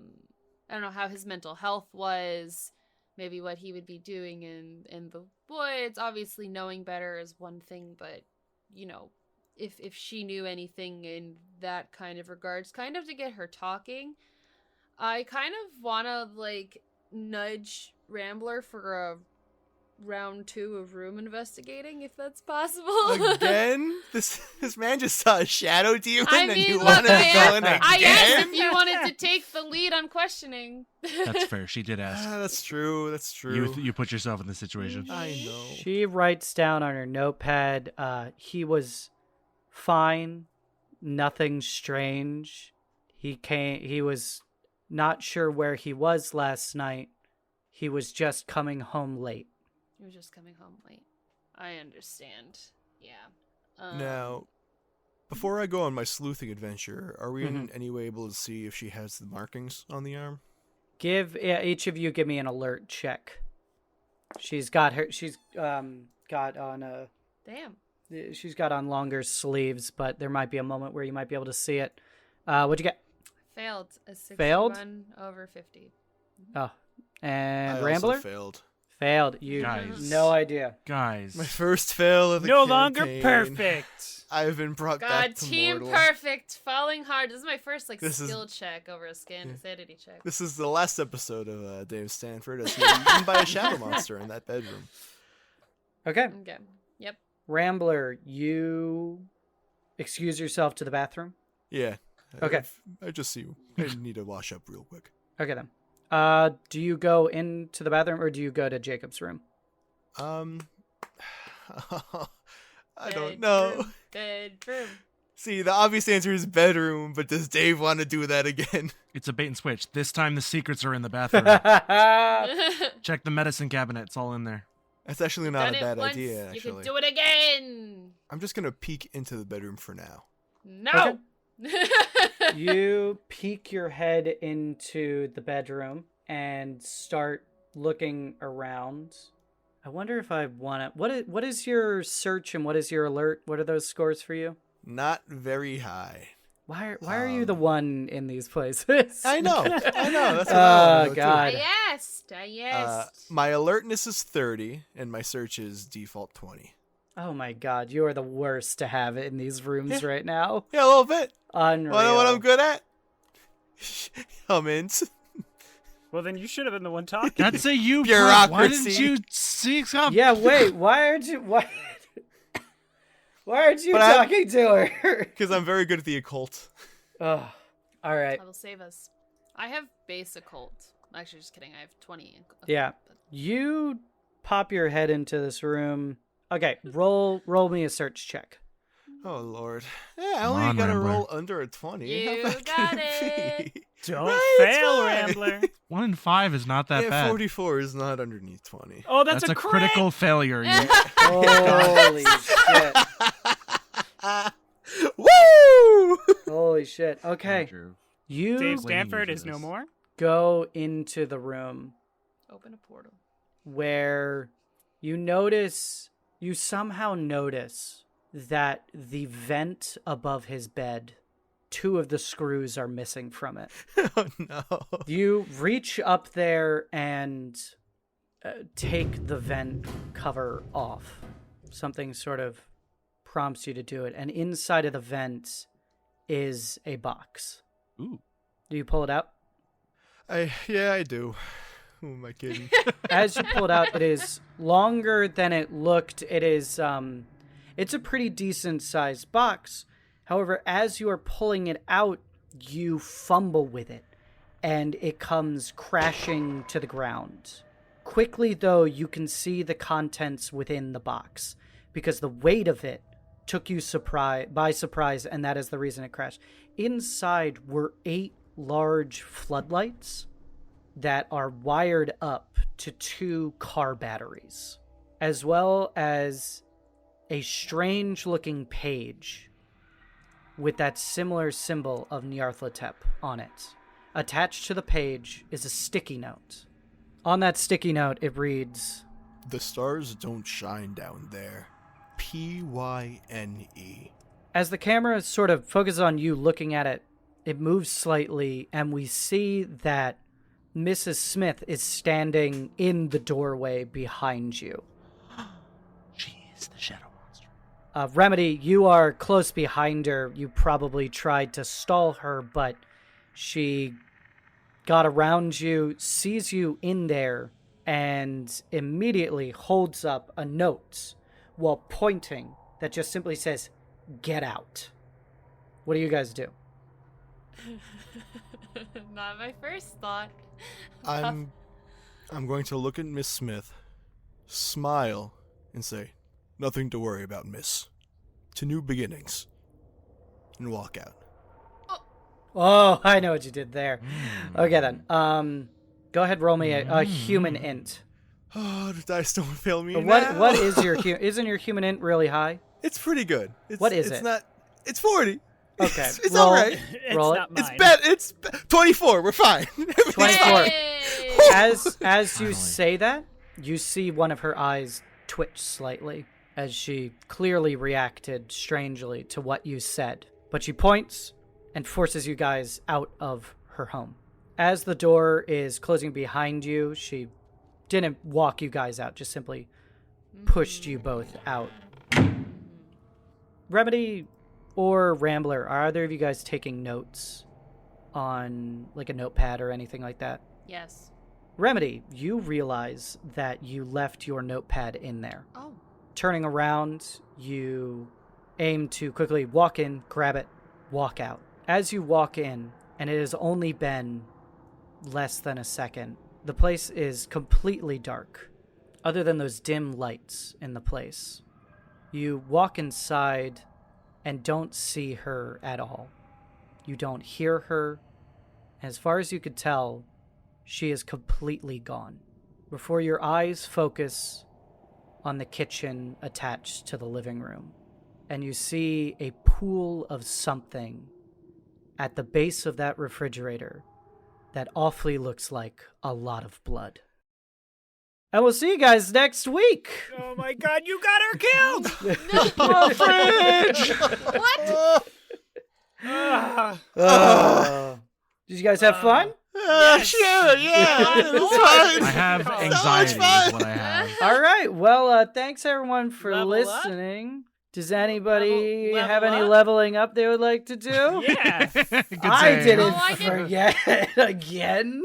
don't know, how his mental health was, maybe what he would be doing in the woods. Obviously, knowing better is one thing, but, if she knew anything in that kind of regards, kind of to get her talking. I kind of want to, nudge Rambler for a round 2 of room investigating, if that's possible. Again? This man just saw a shadow demon and you look, wanted to go in again? I asked if you wanted to take the lead on questioning. That's fair. She did ask. That's true. You put yourself in this situation. I know. She writes down on her notepad, he was fine, nothing strange. He was not sure where he was last night. He was just coming home late. He was just coming home late. I understand. Yeah. Now, before I go on my sleuthing adventure, are we in any way able to see if she has the markings on the arm? Each of you give me an alert check. She's got Damn. on longer sleeves, but there might be a moment where you might be able to see it. What'd you get? Failed. A 61 Failed? over 50. Oh, and I Rambler also failed. failed. You Guys. no idea. Guys. My first fail of the No campaign. longer perfect. I've been brought God, back to team mortal. perfect. Falling hard. This is my first This is- skill check over a sanity check. This is the last episode of Dave Stanford as he was eaten by a shadow monster in that bedroom. Okay, Okay. Yep. Rambler, you excuse yourself to the bathroom. Yeah. Okay. I just see you. I need to wash up real quick. Okay then. Do you go into the bathroom or do you go to Jacob's room? I don't know. Bedroom. See, the obvious answer is bedroom, but does Dave want to do that again? It's a bait and switch. This time the secrets are in the bathroom. Check the medicine cabinet. It's all in there. That's actually not Done a it bad once, idea, You actually. can do it again. I'm just going to peek into the bedroom for now. No. You peek your head into the bedroom and start looking around. I wonder if I want to... What is your search and what is your alert? What are those scores for you? Not very high. Why are you the one in these places? I know. That's what I wanna Oh, know, too. God. I asked. My alertness is 30, and my search is default 20. Oh my God, you are the worst to have in these rooms right now. Yeah, a little bit. Unreal. Wanna know what I'm good at? Humans. Well, then you should have been the one talking. I'd say you. Bureaucracy. Why didn't you see up? Yeah, wait, why aren't you But I- talking to her? Because I'm very good at the occult. Oh, all right. I will save us. I have base occult. Actually, just kidding. I have 20. Occult, Yeah. but- You pop your head into this room. Okay, roll me a search check. Oh, Lord. Yeah, I Come only on, got to Rambler. roll under a 20. How You bad got can it be? Don't Right, it's fail, fine. Rambler. 1 in 5 is not that Yeah, bad. 44 is not underneath 20. Oh, that's a critical failure. You- Holy shit. Woo! Holy shit. Okay. Andrew. You Dave Waiting Stanford for is no this. more. go into the room Open a portal. where you somehow notice that the vent above his bed, 2 of the screws are missing from it. Oh, no. You reach up there and take the vent cover off. Something sort of prompts you to do it. And inside of the vent is a box. Ooh. Do you pull it out? Yeah, I do. Who am I kidding? As you pull it out, it is longer than it looked. It is, it's a pretty decent sized box. However, as you are pulling it out, you fumble with it, and it comes crashing to the ground. Quickly, though, you can see the contents within the box, because the weight of it took you by surprise, and that is the reason it crashed. Inside were 8 large floodlights that are wired up to 2 car batteries, as well as a strange-looking page with that similar symbol of Nyarlathotep on it. Attached to the page is a sticky note. On that sticky note, it reads, The stars don't shine down there. Pyne. as the camera sort of focuses on you looking at it, it moves slightly, and we see that Mrs. Smith is standing in the doorway behind you. She is the shadow monster. Remedy, you are close behind her. You probably tried to stall her, but she got around you, sees you in there, and immediately holds up a note while pointing that just simply says, "Get out." What do you guys do? Not my first thought. I'm going to look at Miss Smith, smile, and say, "Nothing to worry about, miss. To new beginnings." And walk out. Oh, I know what you did there. Okay, then. Go ahead, roll me a human int. Oh, the dice don't fail me What now. What is your... Isn't your human int really high? It's pretty good. What is it's it? Not. It's 40. Okay. It's all right. It's roll it. not mine. It's 24. We're fine. 24. Yay! As you Finally. say that, you see one of her eyes twitch slightly as she clearly reacted strangely to what you said. But she points and forces you guys out of her home. As the door is closing behind you, she didn't walk you guys out, just simply pushed you both out. Remedy or Rambler, are either of you guys taking notes on like a notepad or anything like that? Yes. Remedy, you realize that you left your notepad in there. Oh. Turning around, you aim to quickly walk in, grab it, walk out. As you walk in, and it has only been less than a second, the place is completely dark, other than those dim lights in the place. You walk inside and don't see her at all. You don't hear her. As far as you could tell, she is completely gone. Before your eyes focus on the kitchen attached to the living room, and you see a pool of something at the base of that refrigerator that awfully looks like a lot of blood. And we'll see you guys next week. Oh my god, you got her killed! Fridge! What? Did you guys have fun? Sure, yeah. It's fine. I have So much anxiety fun. is what I have. All right. Well, thanks everyone for Level up? listening. Does anybody Level have any up? leveling up they would like to do? Yeah. Good I save. didn't Oh, I didn't. forget again.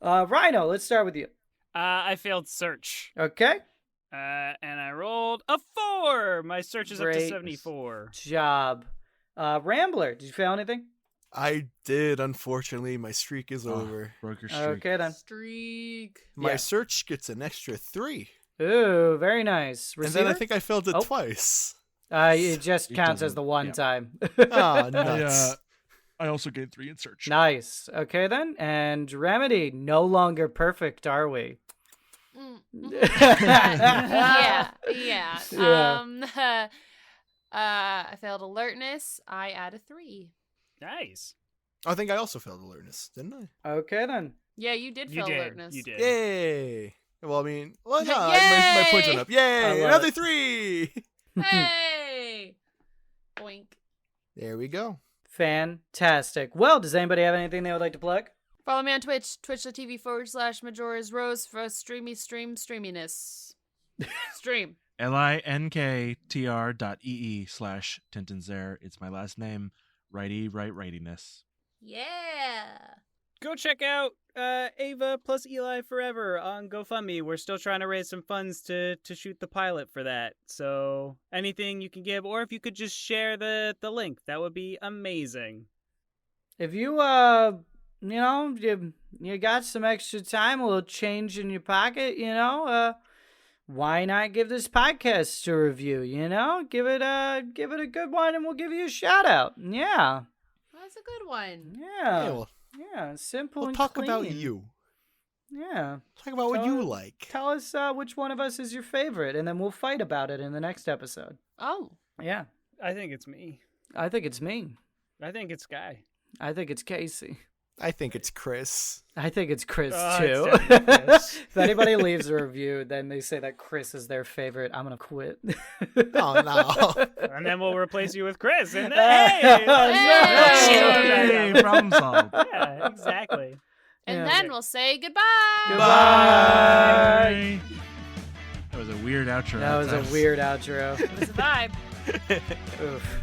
Rhino, let's start with you. I failed search. Okay. And I rolled a 4. My search is up to Great 74. Job. Rambler, did you fail anything? I did, unfortunately. My streak is over. Broke your streak. Okay then. Streak. My Yeah. search gets an extra 3. Ooh, very nice. And Receiver? then I think I failed it Oh. twice. It just It counts as doesn't- the one yeah. time. Ah, nuts. I also gained 3 in search. Nice. Okay then. And Remedy, no longer perfect, are we? Yeah. Yeah. I failed alertness. I add a 3. Nice. I think I also failed alertness, didn't I? Okay then. Yeah, you did You fail did. alertness. You did. Yay! Well, I mean, well, no, Yay! my points went up. I Yay! love Another it. 3! Hey! Boink. There we go. Fantastic. Well, does anybody have anything they would like to plug? Follow me on Twitch, twitch.tv/Majora's Rose for streaminess. Stream. linktr.ee/Tintenseher. It's my last name. Rightiness. Yeah. Go check out Ava plus Eli Forever on GoFundMe. We're still trying to raise some funds to shoot the pilot for that. So anything you can give, or if you could just share the link, that would be amazing. If you you got some extra time, a little change in your pocket, why not give this podcast a review? Give it a good one, and we'll give you a shout out. Yeah, That's a good one. yeah, Yeah, simple. we'll and talk about clean. you. Yeah, Talk about what Tell you us- like. tell us which one of us is your favorite, and then we'll fight about it in the next episode. Oh. Yeah, I think it's me. I think it's me. I think it's Guy. I think it's Casey. I think it's Chris. I think it's Chris Oh, too. it's definitely Chris. If anybody leaves a review, then they say that Chris is their favorite, I'm gonna quit. Oh, no. And then we'll replace you with Chris. And Hey! Hey! Yay, problem solved. Yeah, exactly. And Yeah. then we'll say goodbye. Goodbye. That was a weird outro. That was a weird outro. It was a vibe. Oof.